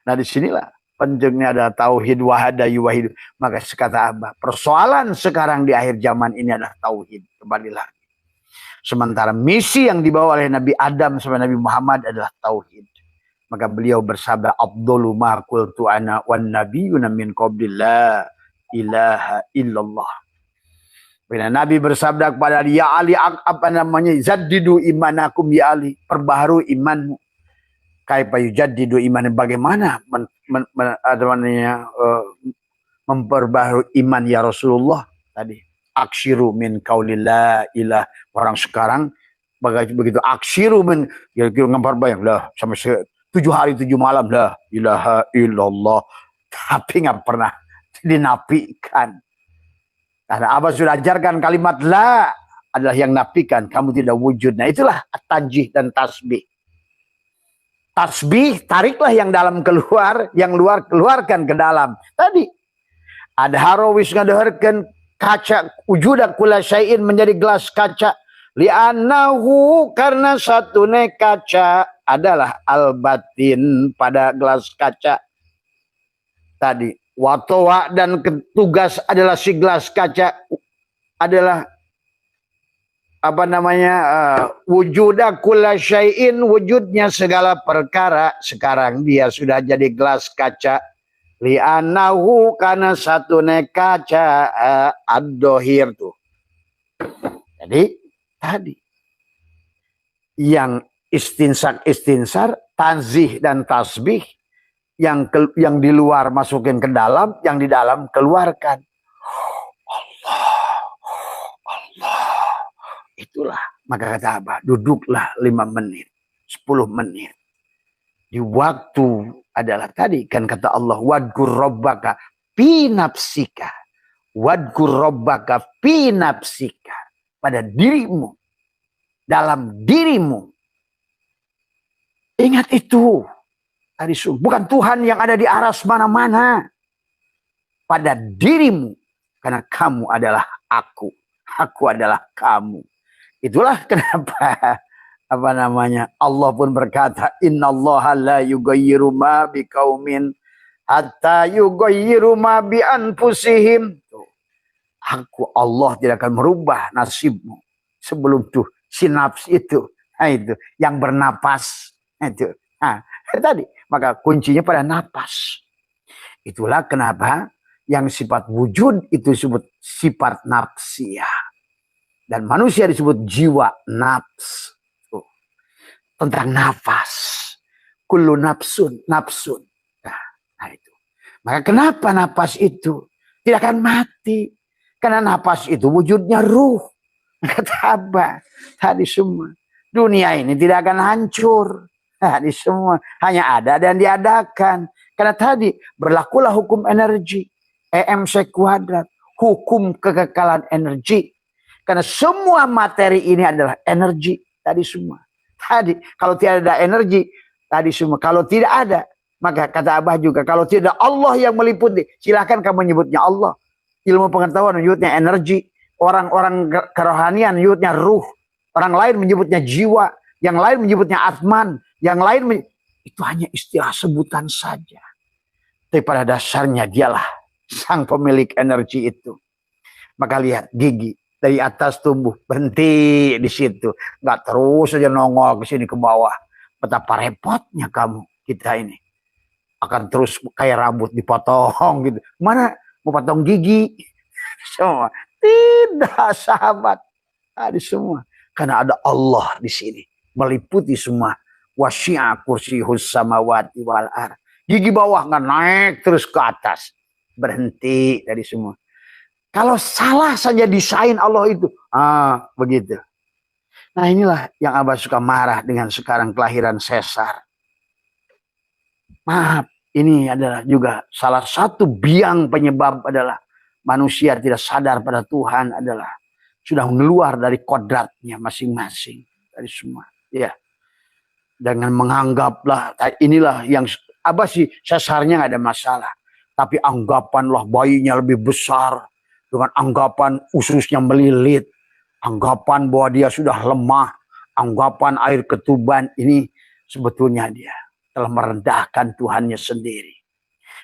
Nah disinilah pentingnya ada tauhid wahdayu wahid. Maka kata Abah, persoalan sekarang di akhir zaman ini adalah tauhid. Kembali lagi. Sementara misi yang dibawa oleh Nabi Adam sampai Nabi Muhammad adalah tauhid. Maka beliau bersabda, Abdullu ma qultu ana wan nabiyyuna min qabli la ilaha illallah. Bila Nabi bersabda kepada dia, ya Ali, zaddidu imanakum ya Ali, perbaharui imanmu. Kaifa yujaddidu iman, bagaimana memperbaharui iman ya Rasulullah tadi. Aksiru min qauli la ilah. Orang sekarang begitu aksiru min kira-kira memperbanyak lah sampai 7 hari 7 malam lah ilaha illallah, tapi nggak pernah dinafikan. Karena Abah sudah ajarkan kalimat la adalah yang nafikan, kamu tidak wujud. Nah itulah tanjih dan tasbih. Tasbih, tariklah yang dalam keluar, yang luar keluarkan ke dalam. Tadi ada harawis ngadeharkan kaca wujudak kula syai'in menjadi gelas kaca. Li'annahu karena satu kaca adalah al-batin pada gelas kaca. Tadi watowa dan tugas adalah si gelas kaca adalah wujuda kulla syai'in, wujudnya segala perkara. Sekarang dia sudah jadi gelas kaca. Li'anahu karena satu kaca ad-dohir tuh. Jadi tadi yang istinsar, tanzih dan tasbih, yang di luar masukin ke dalam, yang di dalam keluarkan. Allah. Itulah. Maka kata Abah, duduklah 5 menit, 10 menit. Di waktu adalah tadi kan kata Allah, wadkur rabbaka fi nafsika. Wadkur rabbaka fi nafsika. Pada dirimu. dalam dirimu. Ingat itu. Bukan Tuhan yang ada di aras mana-mana. Pada dirimu. Karena kamu adalah aku. Aku adalah kamu. Itulah kenapa Allah pun berkata, innallaha la yughayyiru ma biqaumin hatta yughayyiru ma bi anfusihim. Aku Allah tidak akan merubah nasibmu sebelum tuh sinaps itu, itu yang bernapas itu. Tadi maka kuncinya pada napas. Itulah kenapa yang sifat wujud itu disebut sifat nafsiyah dan manusia disebut jiwa nafs. Tentang nafas, kullu nafsun. Nah itu. Maka kenapa nafas itu tidak akan mati? Karena nafas itu wujudnya ruh. Kata Abah tadi semua. Dunia ini tidak akan hancur. Tadi semua hanya ada dan diadakan. Karena tadi berlakulah hukum energi. EMC kuadrat. Hukum kekekalan energi. Karena semua materi ini adalah energi. Tadi semua. Tadi kalau tidak ada energi. Tadi semua. Kalau tidak ada. Maka kata Abah juga. Kalau tidak Allah yang meliputi. Silahkan kamu menyebutnya Allah. Ilmu pengetahuan menyebutnya energi. Orang-orang kerohanian menyebutnya ruh. Orang lain menyebutnya jiwa. Yang lain menyebutnya atman. Yang lain itu hanya istilah sebutan saja. Tapi pada dasarnya dialah sang pemilik energi itu. Maka lihat gigi dari atas tumbuh. Berhenti di situ. Nggak terus saja nongol ke sini ke bawah. Betapa repotnya kamu kita ini. Akan terus kayak rambut dipotong gitu. Mana? Mau potong gigi semua tidak sahabat tadi semua karena ada Allah di sini meliputi semua wasya kursiyus samawati wal ardh. Gigi bawah nggak naik terus ke atas, berhenti dari semua. Kalau salah saja desain Allah itu begitu. Nah inilah yang Abah suka marah dengan sekarang kelahiran sesar. Maaf, ini adalah juga salah satu biang penyebab adalah manusia tidak sadar pada Tuhan adalah sudah keluar dari kodratnya masing-masing dari semua. Ya, dengan menganggaplah inilah yang Abah sih sesarnya nggak ada masalah, tapi anggapanlah bayinya lebih besar dengan anggapan ususnya melilit, anggapan bahwa dia sudah lemah, anggapan air ketuban ini sebetulnya dia telah merendahkan Tuhannya sendiri.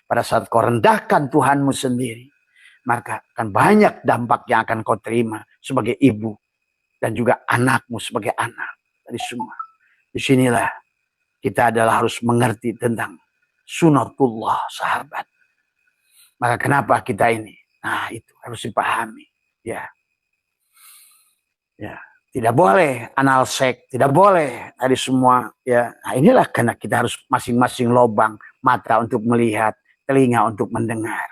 Pada saat kau rendahkan Tuhanmu sendiri, maka akan banyak dampak yang akan kau terima sebagai ibu dan juga anakmu sebagai anak. Dari semua. Disinilah kita adalah harus mengerti tentang sunatullah sahabat. Maka kenapa kita ini? Nah itu harus dipahami. Ya. Tidak boleh anal seks, tidak boleh tadi semua ya. Nah, inilah karena kita harus masing-masing lobang mata untuk melihat, telinga untuk mendengar,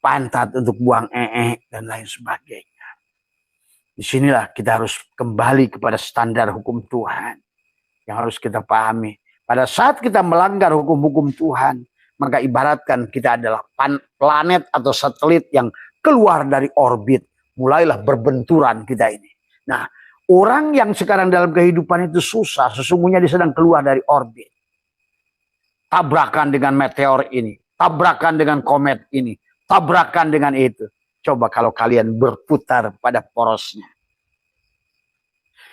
pantat untuk buang dan lain sebagainya. Disinilah kita harus kembali kepada standar hukum Tuhan yang harus kita pahami. Pada saat kita melanggar hukum-hukum Tuhan, maka ibaratkan kita adalah planet atau satelit yang keluar dari orbit, mulailah berbenturan kita ini. Nah, orang yang sekarang dalam kehidupan itu susah, sesungguhnya dia sedang keluar dari orbit. Tabrakan dengan meteor ini, tabrakan dengan komet ini, tabrakan dengan itu. Coba kalau kalian berputar pada porosnya.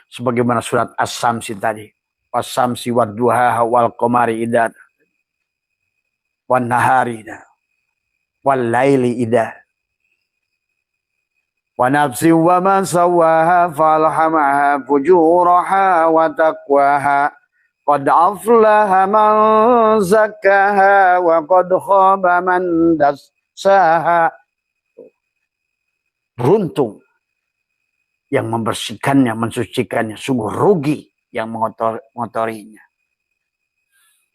Sebagaimana surat As-Samsi tadi. Was-samsi wad-duhaha wal qamari idha wan nahari idha wal laili idha wa nafsin wa man sawaha falhamaha fujuraha wa taqwaha qad aflaha man zakkaha wa qad khaba man dassaha. Beruntung yang membersihkannya, mensucikannya, sungguh rugi yang mengotorinya.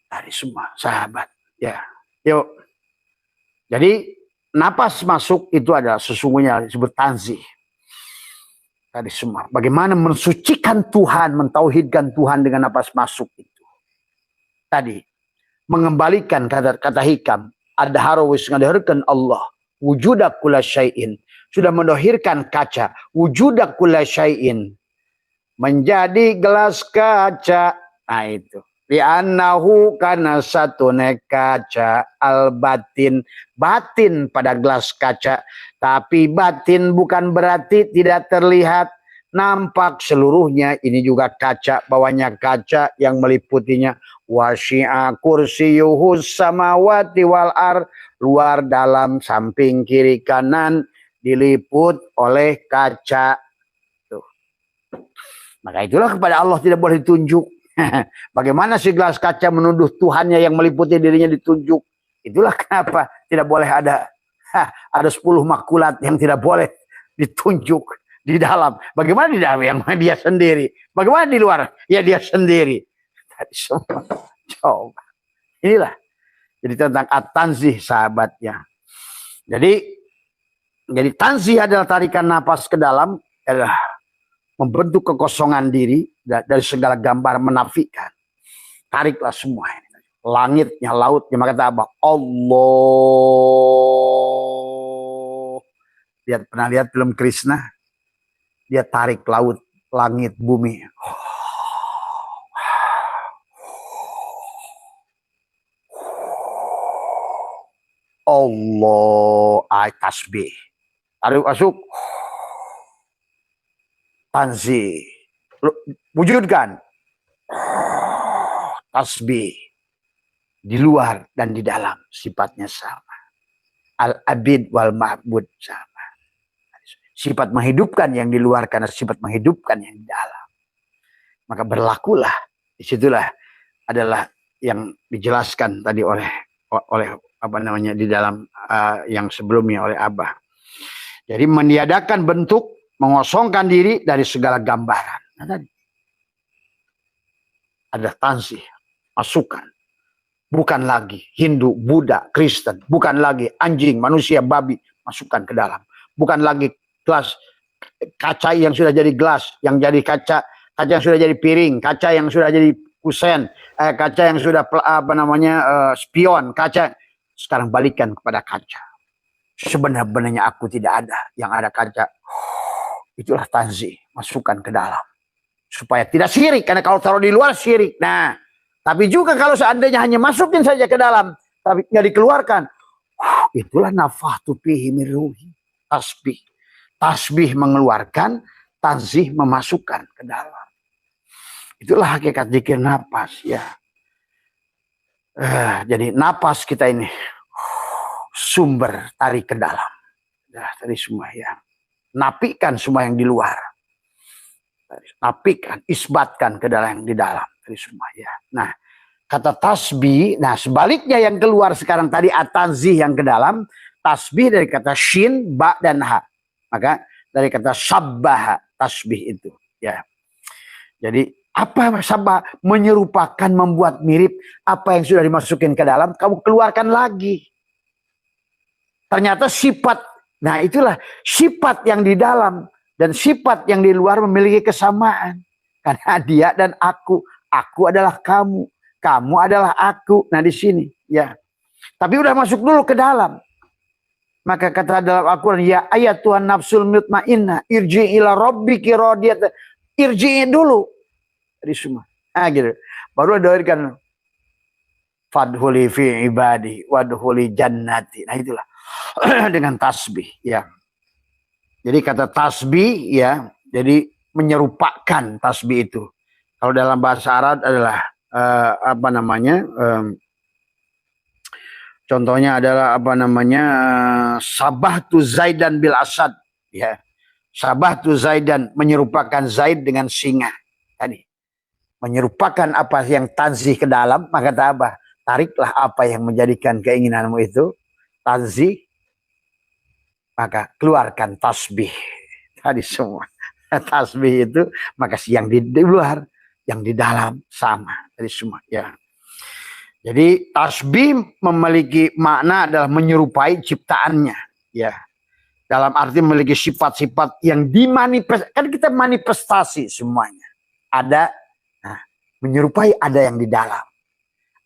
Dari semua sahabat ya. Yuk. Jadi napas masuk itu adalah sesungguhnya disebut tanzih. Tadi semua. Bagaimana mensucikan Tuhan, mentauhidkan Tuhan dengan napas masuk itu. Tadi. Mengembalikan kata hikam. Ada harawis ngadahirkan Allah. Wujudak kula syai'in. Sudah mendohirkan kaca. Wujudak kula syai'in. menjadi gelas kaca. Nah itu. Li'annahu karena satu kaca al-batin. Batin pada gelas kaca. Tapi batin bukan berarti tidak terlihat. Nampak seluruhnya. Ini juga kaca. Bawahnya kaca yang meliputinya. Wasyi'a kursiyuhus samawati wal ar. Luar dalam samping kiri kanan. Diliput oleh kaca. Tuh. Maka itulah kepada Allah tidak boleh ditunjuk. Bagaimana si gelas kaca menuduh Tuhannya yang meliputi dirinya ditunjuk. Itulah kenapa tidak boleh ada 10 makulat yang tidak boleh ditunjuk di dalam. Bagaimana di dalam yang dia sendiri. Bagaimana di luar ya dia sendiri. Tadi semua coba. Inilah. Jadi tentang at-tanzih sahabatnya. Jadi tanzih adalah tarikan napas ke dalam. Adalah membentuk kekosongan diri dari segala gambar menafikan. Tariklah semua ini. Langitnya, lautnya, maka kata apa? Allah. Pernah lihat film Krishna? Dia tarik laut, langit, bumi. Allah, tasbih. Tarik masuk. Tanzih. Wujudkan. Tasbih. Di luar dan di dalam. Sifatnya sama. Al-abid wal ma'bud sama. Sifat menghidupkan yang di luar karena sifat menghidupkan yang di dalam. Maka berlakulah. Disitulah adalah yang dijelaskan tadi oleh apa namanya di dalam yang sebelumnya oleh Abah. Jadi meniadakan bentuk, mengosongkan diri dari segala gambaran. Nah, tadi ada tanzih, masukan. Bukan lagi Hindu, Buddha, Kristen. Bukan lagi anjing, manusia, babi. Masukkan ke dalam. Bukan lagi gelas kaca yang sudah jadi gelas, yang jadi kaca yang sudah jadi piring, kaca yang sudah jadi kusen, kaca yang sudah spion, kaca. Sekarang balikan kepada kaca. Sebenarnya aku tidak ada, yang ada kaca. Itulah tanzih, masukkan ke dalam. Supaya tidak syirik, karena kalau taruh di luar syirik. Nah, tapi juga kalau seandainya hanya masukin saja ke dalam, tapi nggak dikeluarkan. Itulah nafahtu fihi min ruhi. Tasbih. Tasbih mengeluarkan, tanzih memasukkan ke dalam. Itulah hakikat zikir napas ya. Jadi napas kita ini sumber tarik ke dalam. Dari semua ya. Napikan semua yang di luar. Napikan, isbatkan ke dalam yang di dalam. Dari semua ya. Nah, kata tasbih, nah sebaliknya yang keluar sekarang tadi at-tanzih yang ke dalam, tasbih dari kata shin, ba dan ha. Maka dari kata sabbaha, tasbih itu ya. Jadi apa sabah? Menyerupakan, membuat mirip apa yang sudah dimasukin ke dalam, kamu keluarkan lagi. Ternyata sifat, nah itulah sifat yang di dalam dan sifat yang di luar memiliki kesamaan. Karena dia dan aku adalah kamu, kamu adalah aku. Nah di sini ya. Tapi udah masuk dulu ke dalam. Maka kata dalam Al-Quran, ya ayat Tuhan nafsul mutmainnah, irji ila rabbiki radiyatan. Irji dulu. Dari semua. Nah gitu. Baru doakan fadhuli fi ibadi wadhuli jannati. Nah itulah. Dengan tasbih ya. Jadi kata tasbih ya, jadi menyerupakan tasbih itu. Kalau dalam bahasa Arab adalah contohnya adalah sabahtu Zaidan bil Asad ya. Sabahtu Zaidan menyerupakan Zaid dengan singa. Tadi menyerupakan apa yang tanzih ke dalam, maka apa? Tariklah apa yang menjadikan keinginanmu itu tanzih, maka keluarkan tasbih. Tadi semua tasbih itu, maka yang di luar, yang di dalam sama. Tadi semua ya. Jadi tasbih memiliki makna adalah menyerupai ciptaannya ya. Dalam arti memiliki sifat-sifat yang dimanifestasi. Kan kita manifestasi semuanya. Ada menyerupai, ada yang di dalam.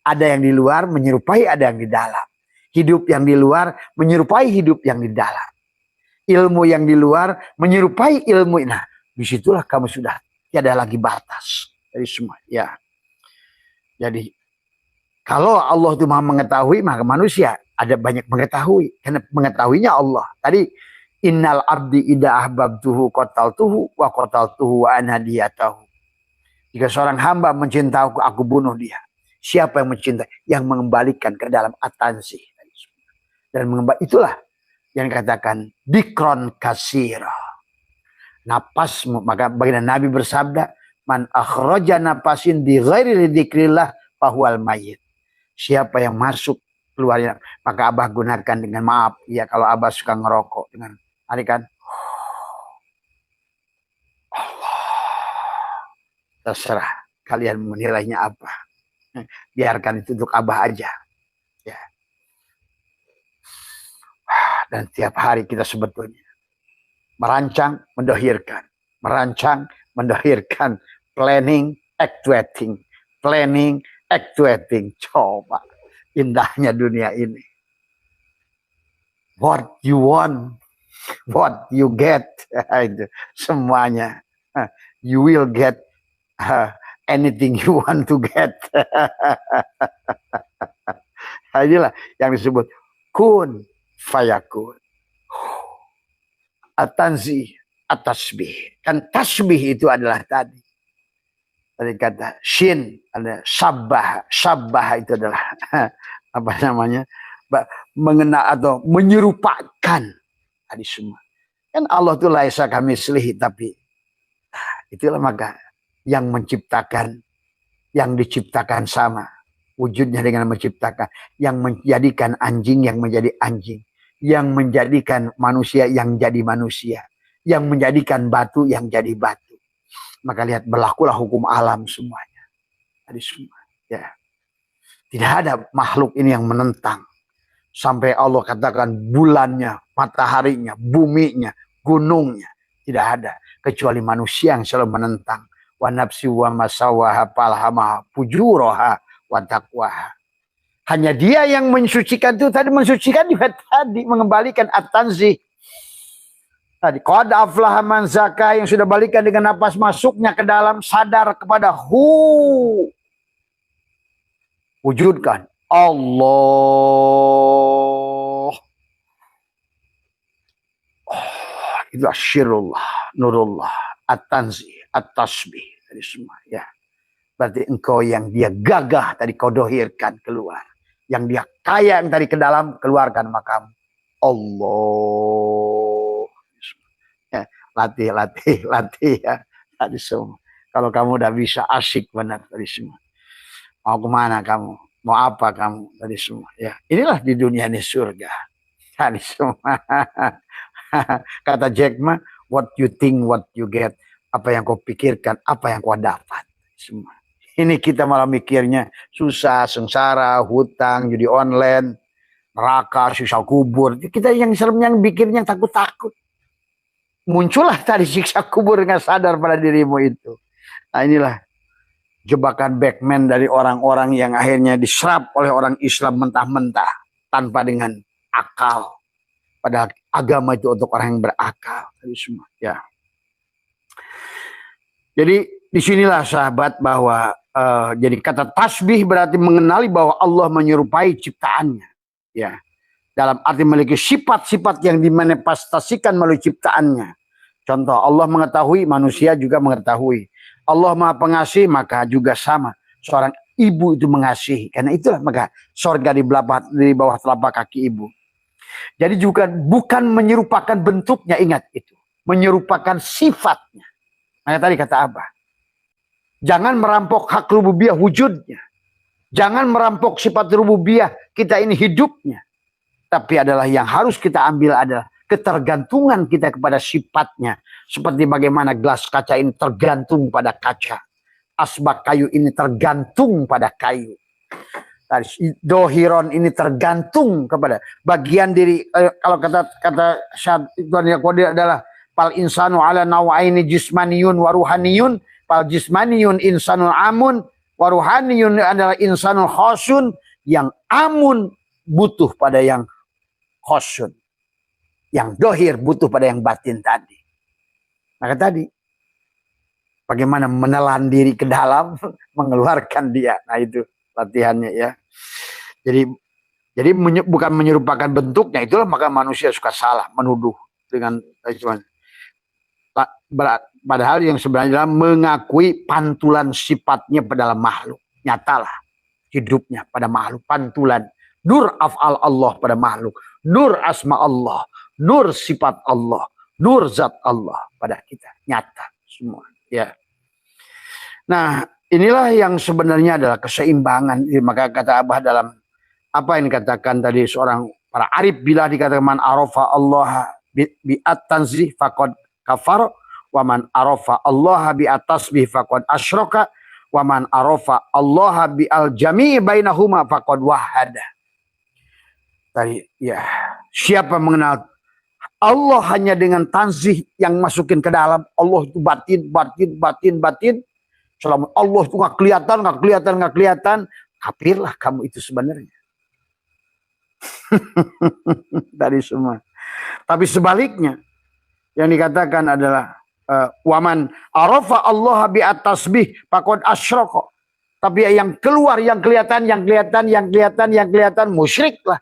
Ada yang di luar menyerupai, ada yang di dalam. Hidup yang di luar menyerupai hidup yang di dalam. Ilmu yang di luar menyerupai ilmu. Nah, disitulah kamu sudah tiada lagi batas dari semua. Ya, jadi kalau Allah itu maha mengetahui, maka manusia ada banyak mengetahui. Karena mengetahuinya Allah. Tadi innal abdi ida ahbabtuhu qataltuhu wa qataltuhu wa anhadiyatahu. Jika seorang hamba mencintai aku bunuh dia. Siapa yang mencintai? Yang mengembalikan ke dalam atansi. Dan itulah yang dikatakan dikron kasira. Napasmu. Maka baginda Nabi bersabda, man akhraja napasin di ghairi dzikrillah fahuwal mayyit. Siapa yang masuk keluarnya, maka Abah gunakan dengan maaf. Ya kalau Abah suka ngerokok dengan hari kan. Terserah kalian menilainya apa. Biarkan itu untuk Abah aja. Ya. Dan tiap hari kita sebetulnya merancang, mendohirkan. Merancang, mendohirkan. Planning, actuating. Planning, actuating. Coba indahnya dunia ini. What you want, what you get. Semuanya. You will get anything you want to get. Inilah yang disebut kun fayakun. At-tanzih, at-tasbih. Kan tasbih itu adalah tadi kata shin, ada sabbah. Sabbah itu adalah apa namanya? Mengena atau menyerupakan tadi semua. Kan Allah itu laisa kamitslihi, tapi itulah maka yang menciptakan, yang diciptakan sama wujudnya dengan menciptakan, yang menjadikan anjing yang menjadi anjing, yang menjadikan manusia yang jadi manusia, yang menjadikan batu yang jadi batu. Maka lihat, berlakulah hukum alam semuanya. Tadi semua. Ya. Tidak ada makhluk ini yang menentang. Sampai Allah katakan bulannya, mataharinya, buminya, gunungnya. Tidak ada. Kecuali manusia yang selalu menentang. Wa nafsi wa masawaha palhamaha fujuraha wa taqwaha. Hanya dia yang mensucikan itu tadi, mensucikan juga tadi, mengembalikan at-tanzih. Tadi qad aflaha man zakah, yang sudah balikan dengan napas masuknya ke dalam, sadar kepada wujudkan Allah. Itu asyirullah, nurullah, at-tanzih, at-tasbih tadi semua ya. Berarti engkau yang dia gagah tadi kau dohirkan keluar. Yang dia kaya yang tadi ke dalam, keluarkan makamu. Allah. Ya, latih ya. Tadi semua. Kalau kamu udah bisa asik benar tadi semua. Mau kemana kamu? Mau apa kamu? Tadi semua. Ya, inilah di dunia ini surga. Tadi semua. Kata Jack Ma, what you think, what you get. Apa yang kau pikirkan, apa yang kau dapat. Semua. Ini kita malah mikirnya susah, sengsara, hutang, judi online, neraka, susah kubur. Kita yang serem yang pikirnya takut-takut. Muncullah tadi siksa kubur dengan sadar pada dirimu itu. Nah inilah jebakan Batman dari orang-orang yang akhirnya diserap oleh orang Islam mentah-mentah tanpa dengan akal. Padahal agama itu untuk orang yang berakal. Tadi semua. Ya. Jadi disinilah sahabat bahwa jadi kata tasbih berarti mengenali bahwa Allah menyerupai ciptaannya. Ya. Dalam arti memiliki sifat-sifat yang dimanifestasikan melalui ciptaannya. Contoh, Allah mengetahui, manusia juga mengetahui. Allah Maha Pengasih, maka juga sama. Seorang ibu itu mengasihi. Karena itulah maka sorga di bawah telapak kaki ibu. Jadi juga bukan menyerupakan bentuknya, ingat itu. Menyerupakan sifatnya. Nah tadi kata Abah. Jangan merampok hak rububiyah wujudnya. Jangan merampok sifat rububiyah kita ini hidupnya. Tapi adalah yang harus kita ambil adalah ketergantungan kita kepada sifatnya. Seperti bagaimana gelas kaca ini tergantung pada kaca. Asbak kayu ini tergantung pada kayu. Dohiron ini tergantung kepada bagian diri. Kalau kata syad itu adalah pal insanu ala nawaini jismaniyun waruhaniyun. Pal jismaniyun insanul amun, waruhaniyun adalah insanul khosun. Yang amun butuh pada yang khosun. Yang dohir butuh pada yang batin tadi. Maka tadi Bagaimana menelan diri ke dalam, mengeluarkan dia. Nah itu latihannya ya. Jadi bukan menyerupakan bentuknya, itulah maka manusia suka salah, menuduh dengan padahal yang sebenarnya adalah mengakui pantulan sifatnya pada dalam makhluk. Nyatalah hidupnya pada makhluk, pantulan. Nur af'al Allah pada makhluk. Nur asma Allah. Nur sifat Allah. Nur zat Allah pada kita. Nyata semua. Ya. Nah, inilah yang sebenarnya adalah keseimbangan. Maka kata Abah dalam apa yang dikatakan tadi seorang para arif, bila dikatakan man arafa Allah bi'at tanzih faqad kafar, wa man arafa Allah bi'at tasbih faqad asyraka, wa man arafa Allah bi'al jami' bainahuma faqad wahada. Tadi ya, siapa mengenal Allah hanya dengan tanzih yang masukin ke dalam, Allah itu batin. Selama Allah itu nggak kelihatan, kafirlah kamu itu sebenarnya. Dari semua. Tapi sebaliknya yang dikatakan adalah waman arafa Allah bi at-tasbih faqad asyraka. Tapi yang keluar, yang kelihatan musyrik lah.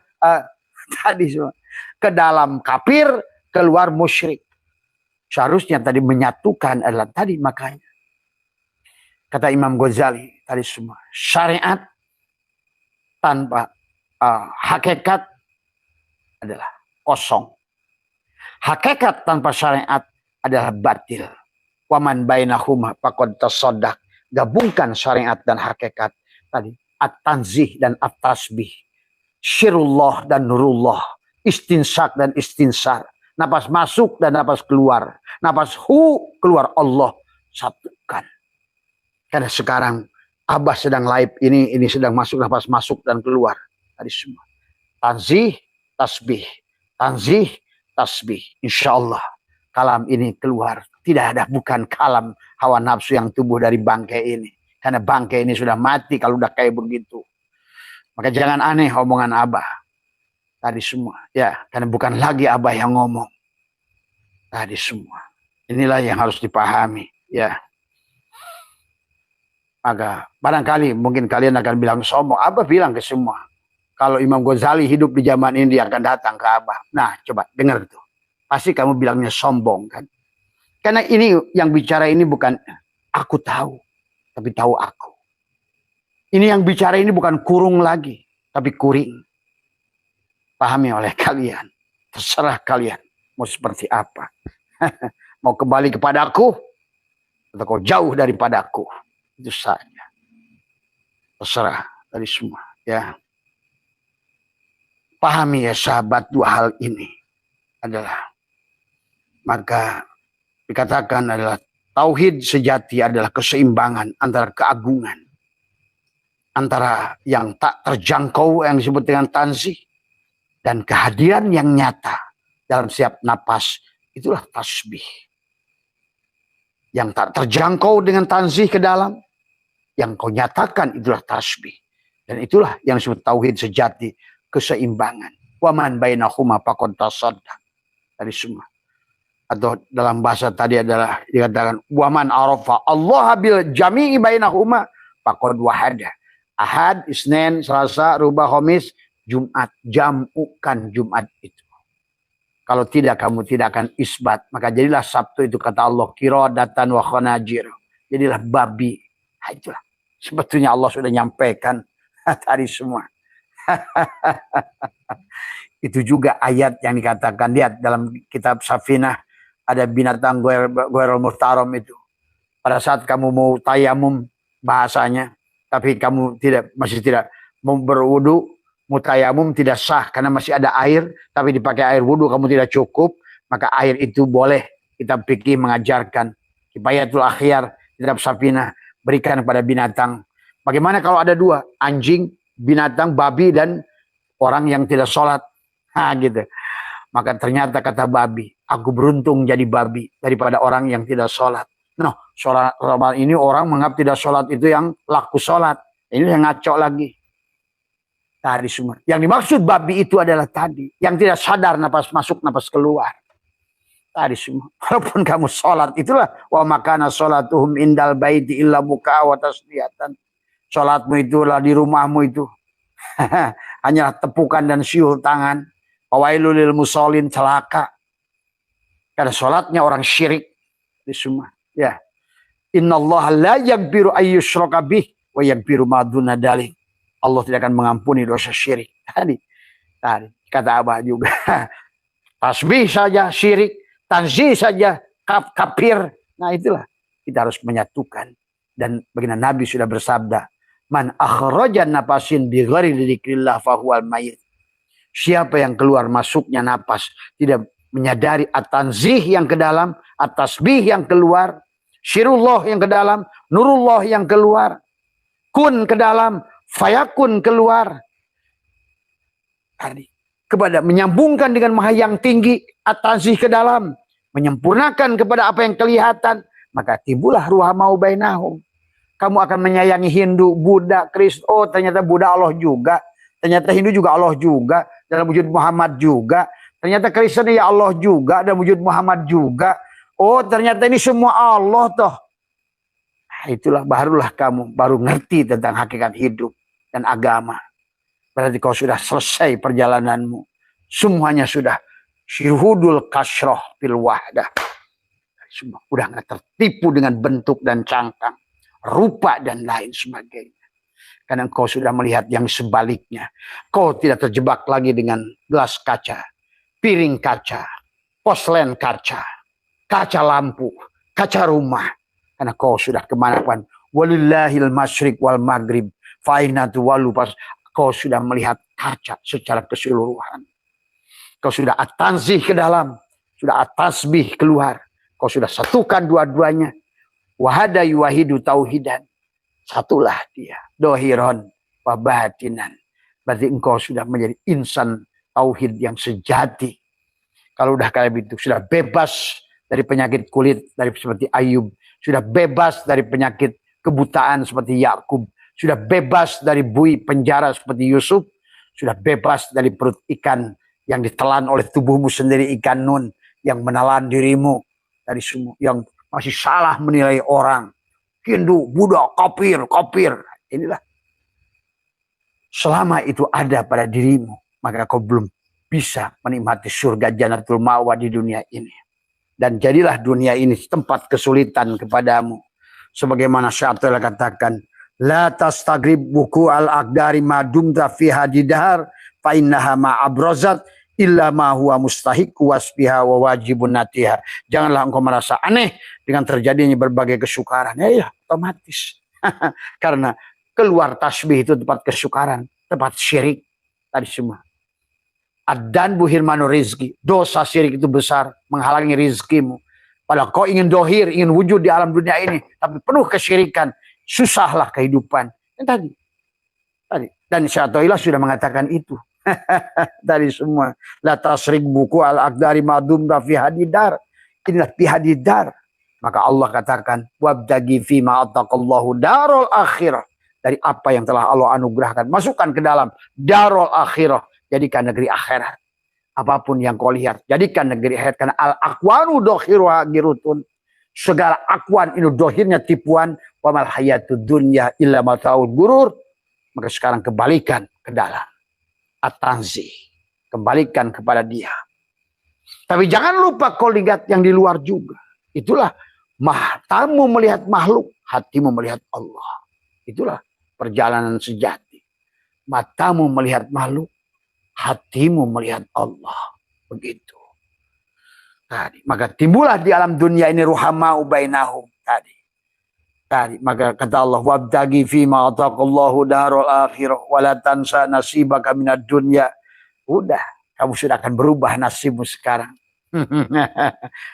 Tadi semua. Ke dalam kafir, keluar musyrik. Seharusnya tadi menyatukan adalah tadi, makanya kata Imam Ghazali tadi semua, syariat tanpa hakikat adalah kosong. Hakikat tanpa syariat adalah batil. Waman bainahuma faqad tasaddaq. Gabungkan syariat dan hakikat tadi, at-tanzih dan at-tasbih, syirullah dan nurullah, istinsak dan istinsar, napas masuk dan napas keluar, napas keluar, Allah satukan. Karena sekarang Abah sedang live ini sedang masuk, napas masuk dan keluar tadi semua. Tanzih, tasbih, tanzih, tasbih. Insya Allah kalam ini keluar. Tidak ada, bukan kalam hawa nafsu yang tumbuh dari bangkai ini. Karena bangkai ini sudah mati kalau udah kayak begitu. Maka jangan aneh omongan Abah tadi semua. Ya, karena bukan lagi Abah yang ngomong tadi semua. Inilah yang harus dipahami. Ya. Maka barangkali mungkin kalian akan bilang sombong. Abah bilang ke semua, kalau Imam Ghazali hidup di zaman ini, dia akan datang ke Abah. Nah, coba dengar tuh. Pasti kamu bilangnya sombong kan? Karena ini yang bicara ini bukan aku tahu, tapi tahu aku. Ini yang bicara ini bukan kurung lagi, tapi kuring. Pahami oleh kalian. Terserah kalian mau seperti apa. Mau kembali kepadaku atau kau jauh daripadaku. Itu saja. Terserah dari semua. Ya. Pahami ya sahabat, dua hal ini adalah, maka dikatakan adalah tauhid sejati adalah keseimbangan antara keagungan, antara yang tak terjangkau yang disebut dengan tanzih, dan kehadiran yang nyata dalam setiap napas, itulah tasbih. Yang tak terjangkau dengan tanzih ke dalam, yang kau nyatakan itulah tasbih. Dan itulah yang disebut tauhid sejati, keseimbangan. Waman bainahuma faqad tasaddaq. Tadi semua. Atau dalam bahasa tadi adalah dikatakan waman arafa Allah bil jami'i bainahuma faqad wahada. Ahad, Isnin, Selasa, Rubah, Khamis, Jumat. Jamukan Jumat itu. Kalau tidak, kamu tidak akan isbat. Maka jadilah Sabtu itu kata Allah, qiradatan wa khanajir. Jadilah babi. Nah, itulah. Sebetulnya Allah sudah nyampaikan tadi semua. Itu juga ayat yang dikatakan, lihat dalam kitab Safinah, ada binatang Ghairul Muhtaram itu. Pada saat kamu mau tayamum bahasanya, tapi kamu masih tidak mau berwudu, mau tayamum tidak sah karena masih ada air, tapi dipakai air wudu kamu tidak cukup, maka air itu boleh. Kitab fikih mengajarkan, Kifayatul Akhyar, kitab Safinah, berikan kepada binatang. Bagaimana kalau ada dua, anjing, binatang, babi, dan orang yang tidak sholat? Nah, gitu. Maka ternyata kata babi, aku beruntung jadi babi daripada orang yang tidak sholat. Nah, sholat ini orang menganggap tidak sholat itu yang laku sholat. Ini yang ngaco lagi. Tadi semua. Yang dimaksud babi itu adalah tadi, yang tidak sadar napas masuk, napas keluar. Tadi semua. Walaupun kamu sholat, itulah wa makana sholatuhum indal baiti illa muka wa tasbihatan. Sholatmu itulah di rumahmu itu hanyalah tepukan dan siul tangan. Wailul lil musallin, celaka. Karena sholatnya orang syirik. Di semua. Ya. Innallaha la yaghfiru ayyushraka bih wa yaghfiru ma duna dzalik. Allah tidak akan mengampuni dosa syirik. Tadi kata Abah juga. Tasbih saja syirik. Tanzih saja kafir. Nah itulah kita harus menyatukan. Dan bagaimana Nabi sudah bersabda, man akhraja nafasin bi ghairi dzikrillah fahuwal mayyit. Siapa yang keluar masuknya napas tidak menyadari at-tanzih yang ke dalam, at-tasbih yang keluar, syirullah yang ke dalam, nurullah yang keluar, kun ke dalam, fayakun keluar. Tadi kepada menyambungkan dengan maha yang tinggi, at-tanzih ke dalam, menyempurnakan kepada apa yang kelihatan, maka timbullah ruhamau bainahum. Kamu akan menyayangi Hindu, Buddha, Kristen. Oh ternyata Buddha Allah juga. Ternyata Hindu juga Allah juga. Dalam wujud Muhammad juga. Ternyata Kristen ya Allah juga. Dalam wujud Muhammad juga. Oh ternyata ini semua Allah toh. Nah, itulah barulah kamu baru ngerti tentang hakikat hidup dan agama. Berarti kau sudah selesai perjalananmu. Semuanya sudah syuhudul kasroh fil wahdah. Semua udah nggak tertipu dengan bentuk dan cangkang, rupa dan lain sebagainya. Karena engkau sudah melihat yang sebaliknya. Kau tidak terjebak lagi dengan gelas kaca, piring kaca, porselen kaca, kaca lampu, kaca rumah. Karena kau sudah kemana-mana. Walillahil masyriq wal maghrib. Fa'inatu walu pas. Kau sudah melihat kaca secara keseluruhan. Kau sudah at-tanzih ke dalam. Sudah at-tasbih keluar. Kau sudah satukan dua-duanya. Wahada yuwahidu tauhidan. Satulah dia. Dohiron wa batinan. Berarti engkau sudah menjadi insan tauhid yang sejati. Kalau udah kayak begitu. Sudah bebas dari penyakit kulit. Seperti Ayub. Sudah bebas dari penyakit kebutaan seperti Yakub. Sudah bebas dari bui penjara seperti Yusuf. Sudah bebas dari perut ikan yang ditelan oleh tubuhmu sendiri, ikan nun yang menelan dirimu dari semua yang masih salah menilai orang. Hindu, Buddha, kafir. Inilah. Selama itu ada pada dirimu, maka kau belum bisa menikmati surga Jannatul Ma'wa di dunia ini. Dan jadilah dunia ini tempat kesulitan kepadamu. Sebagaimana Syaikhul katakan, la tastagrib buku al-aqdari madumta fiha didahar fa innaha ma'abrozat illa ma huwa mustahiq wasbiha wa wajibun natiha. Janganlah engkau merasa aneh dengan terjadinya berbagai kesukaran. Ya, otomatis. Karena keluar tasbih itu tempat kesukaran, tempat syirik tadi semua. Adan buhirmanu rizki. Dosa syirik itu besar, menghalangi rizkimu. Padahal kau ingin dohir, ingin wujud di alam dunia ini, tapi penuh kesyirikan, susahlah kehidupan. Yang tadi. Dan Syaikhullah sudah mengatakan itu. Tadi semua. La tasrik buku al-aqdari madum fi hadidar. Inilah fi hadidar. Maka Allah katakan, wabtagi fi ma'ataqallahu darul akhirah. Dari apa yang telah Allah anugerahkan. Masukkan ke dalam darul akhirah. Jadikan negeri akhirat. Apapun yang kau lihat. Jadikan negeri akhirat. Karena al-aqwanu dohiruha girutun. Segala akwan ini dohirnya tipuan. Wa mal hayatud dunya illa mata'ul gurur. Maka sekarang kembalikan ke dalam. At-tanzih. Kembalikan kepada dia. Tapi jangan lupa kau lihat yang di luar juga. Itulah matamu melihat makhluk. Hatimu melihat Allah. Itulah perjalanan sejati. Matamu melihat makhluk. Hatimu melihat Allah. Begitu. Tadi. Maka timbullah di alam dunia ini ruhamau bainahum. Tadi. Maka kata Allah, wabtagi fima ataqallahu darul akhirah wala tansa nasibaka minad dunya. Udah, kamu sudah akan berubah nasibmu sekarang.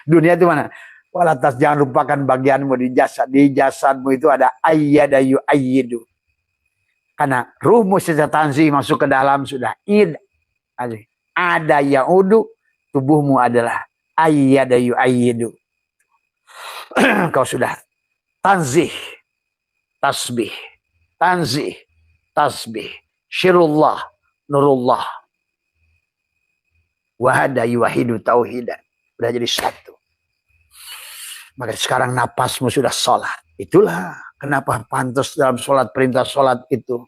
Dunia itu mana? Walatas jangan lupakan bagianmu di jasad. Di jasadmu itu ada ayyada yu'ayyidu. Karena ruhmu secara tanzih masuk ke dalam sudah id. Ada ya'udu, tubuhmu adalah ayyada yu'ayyidu. Kau sudah tanzih, tasbih, tanzih, tasbih, syirullah, nurullah. Wahada yuwahidu tauhidan. Udah jadi satu. Maka sekarang napasmu sudah sholat. Itulah kenapa pantas dalam sholat, perintah sholat itu.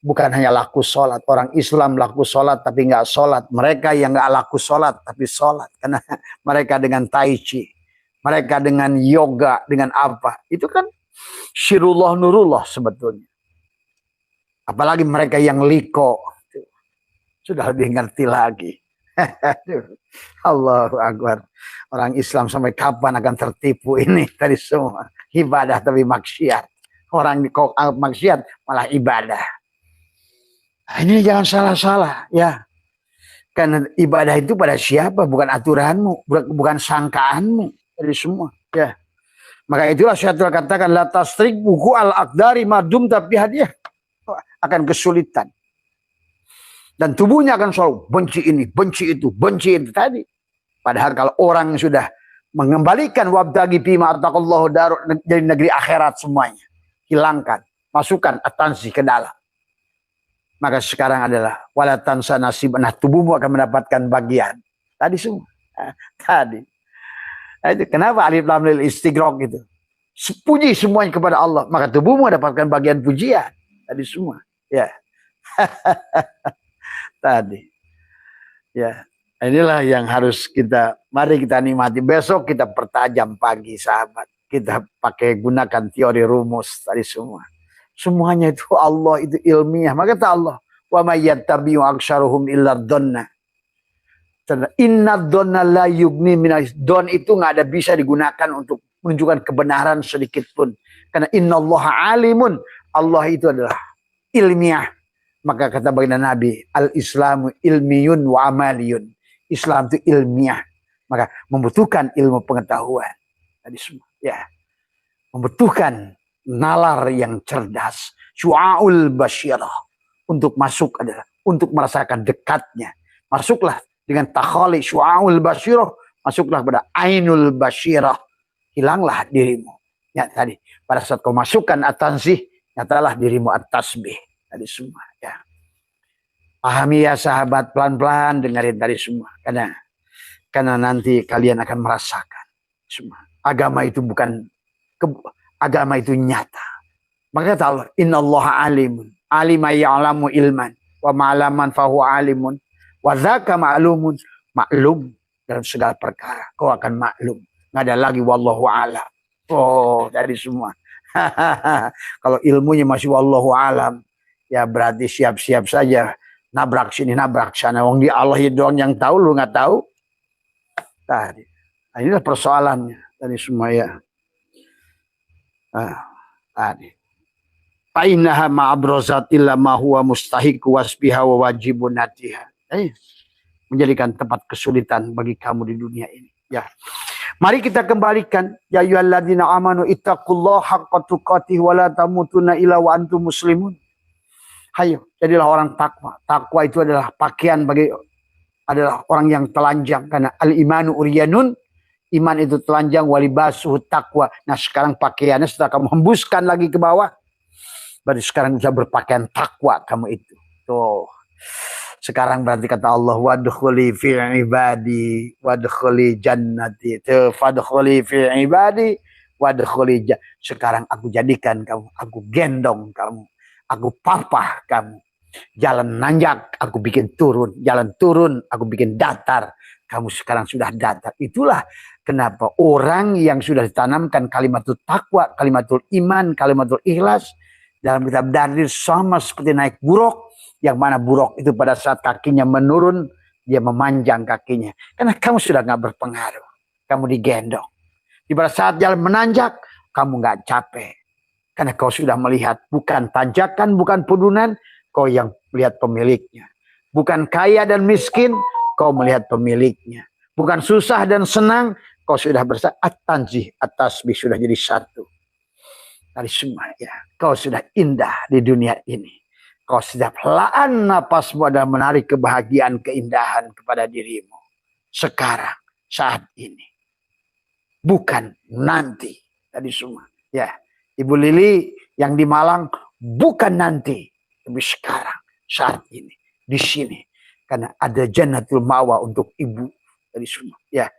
Bukan hanya laku sholat. Orang Islam laku sholat tapi nggak sholat. Mereka yang nggak laku sholat tapi sholat. Karena mereka dengan tai chi. Mereka dengan yoga. Dengan apa. Itu kan syirullah nurullah sebetulnya. Apalagi mereka yang liko. Sudah lebih ngerti lagi. Allahu Akbar. Orang Islam sampai kapan akan tertipu ini tadi semua. Ibadah tapi maksiat. Orang kok maksiat malah ibadah. Ini jangan salah-salah ya. Karena ibadah itu pada siapa? Bukan aturanmu, bukan sangkaanmu. Jadi semua ya. Maka itulah syaitan katakan la tasrik buku al-aqdari madum tapi hadiah akan kesulitan. Dan tubuhnya akan selalu benci ini, benci itu tadi. Padahal kalau orang sudah mengembalikan wabtagi bima ataqallahu daru dari negeri akhirat semuanya. Hilangkan, masukkan atansi ke dalam. Maka sekarang adalah wala tansa nasib. Nah, tubuhmu akan mendapatkan bagian. Tadi semua. Tadi. Nah, itu kenapa alif lam lil istighraq gitu. Puji semuanya kepada Allah. Maka tubuhmu mendapatkan bagian pujian. Tadi semua. Ya. Tadi. Ya. Inilah yang harus mari kita nikmati. Besok kita pertajam pagi sahabat. Kita pakai gunakan teori rumus tadi semua. Semuanya itu Allah itu ilmiah. Maka kata Allah, wa may yattabi'u aktsaruhum illa dhanna. Inna dhanna la yughni minal don itu nggak ada bisa digunakan untuk menunjukkan kebenaran sedikit pun. Karena innallaha alimun. Allah itu adalah ilmiah. Maka kata baginda Nabi, al-Islamu ilmiyun wa amaliyun. Islam itu ilmiah. Maka membutuhkan ilmu pengetahuan. Tadi semua. Ya. Membutuhkan nalar yang cerdas, syu'aul basyirah, untuk masuk adalah untuk merasakan dekatnya. Masuklah dengan takhali syu'aul basyirah, masuklah pada ainul basyirah, hilanglah dirimu. Ya tadi pada saat kau masukkan atansih, nyatalah dirimu at-tasbih. Tadi semua ya. Pahami ya sahabat, pelan-pelan dengerin tadi semua, karena nanti kalian akan merasakan semua. Agama itu bukan agama itu nyata. Maka kata Allah, innallaha alimun, alima ya'lamu ilman, wa ma'laman fahu alimun, wa dzaka ma'lumun, maklum dalam segala perkara. Kau akan maklum. Nggak ada lagi wallahu a'lam. Oh, dari semua. Kalau ilmunya masih wallahu a'lam, ya berarti siap-siap saja nabrak sini, nabrak sana. Wong di Allah doang yang tahu, lu nggak tahu. Tadi. Nah, inilah persoalannya dari semua ya. Tadi. Fainaha ma'abrozat illa ma huwa mustahiq wasbiha wa wajibun natiha. Menjadikan tempat kesulitan bagi kamu di dunia ini. Ya. Mari kita kembalikan ya ayyuhalladzina amanu ittaqullaha haqqa tuqatih wa la tamutunna illa wa antum muslimun. Hayo, jadilah orang takwa. Takwa itu adalah pakaian adalah orang yang telanjang karena al-imanu uryanun. Iman itu telanjang walibasuh takwa. Nah sekarang pakaiannya setelah kamu hembuskan lagi ke bawah. Berarti sekarang bisa berpakaian takwa kamu itu. Tuh. Sekarang berarti kata Allah. Wadkhuli fi ibadi. Wadkhuli jannati. Fadkhuli fi ibadi. Wadkhuli jannati. Sekarang aku jadikan kamu. Aku gendong kamu. Aku papah kamu. Jalan nanjak aku bikin turun. Jalan turun aku bikin datar. Kamu sekarang sudah datar. Itulah kenapa orang yang sudah ditanamkan kalimatul taqwa, kalimatul iman, kalimatul ikhlas dalam kitab Dardir sama seperti naik buruk, yang mana buruk itu pada saat kakinya menurun dia memanjang kakinya karena kamu sudah nggak berpengaruh, kamu digendong. Di pada saat jalan menanjak kamu nggak capek karena kau sudah melihat bukan tanjakan, bukan penurunan, kau yang melihat pemiliknya. Bukan kaya dan miskin, kau melihat pemiliknya. Bukan susah dan senang, kau sudah bersatu. At-tanzih, at-tasbih sudah jadi satu. Dari semua ya. Kau sudah indah di dunia ini. Kau sudah pelaan napasmu adalah menarik kebahagiaan, keindahan kepada dirimu. Sekarang, saat ini. Bukan nanti. Tadi semua. Ya. Ibu Lili yang di Malang, bukan nanti. Tapi sekarang, saat ini. Di sini. Karena ada jannatul mawa untuk ibu. Dari semua. Ya.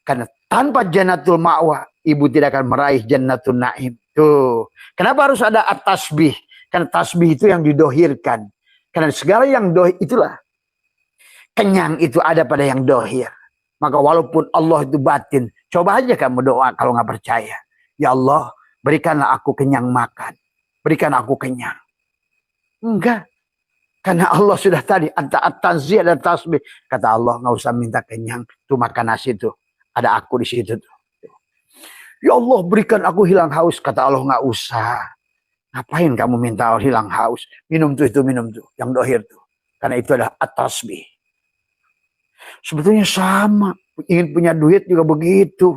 Karena tanpa jannatul ma'wa, ibu tidak akan meraih jannatul na'im. Tuh. Kenapa harus ada at-tasbih? Karena tasbih itu yang didohirkan. Karena segala yang dohir itulah. Kenyang itu ada pada yang dohir. Maka walaupun Allah itu batin, coba aja kamu doa kalau nggak percaya. Ya Allah, berikanlah aku kenyang makan. Berikan aku kenyang. Enggak. Karena Allah sudah tadi, anta at-tanzih dan tasbih. Kata Allah, nggak usah minta kenyang. Tuh makan nasi tuh. Ada aku di situ tuh. Ya Allah, berikan aku hilang haus. Kata Allah, nggak usah. Ngapain kamu minta hilang haus? Minum tuh itu, minum tuh. Yang dohir tuh. Karena itu adalah at-tasbih. Sebetulnya sama. Ingin punya duit juga begitu.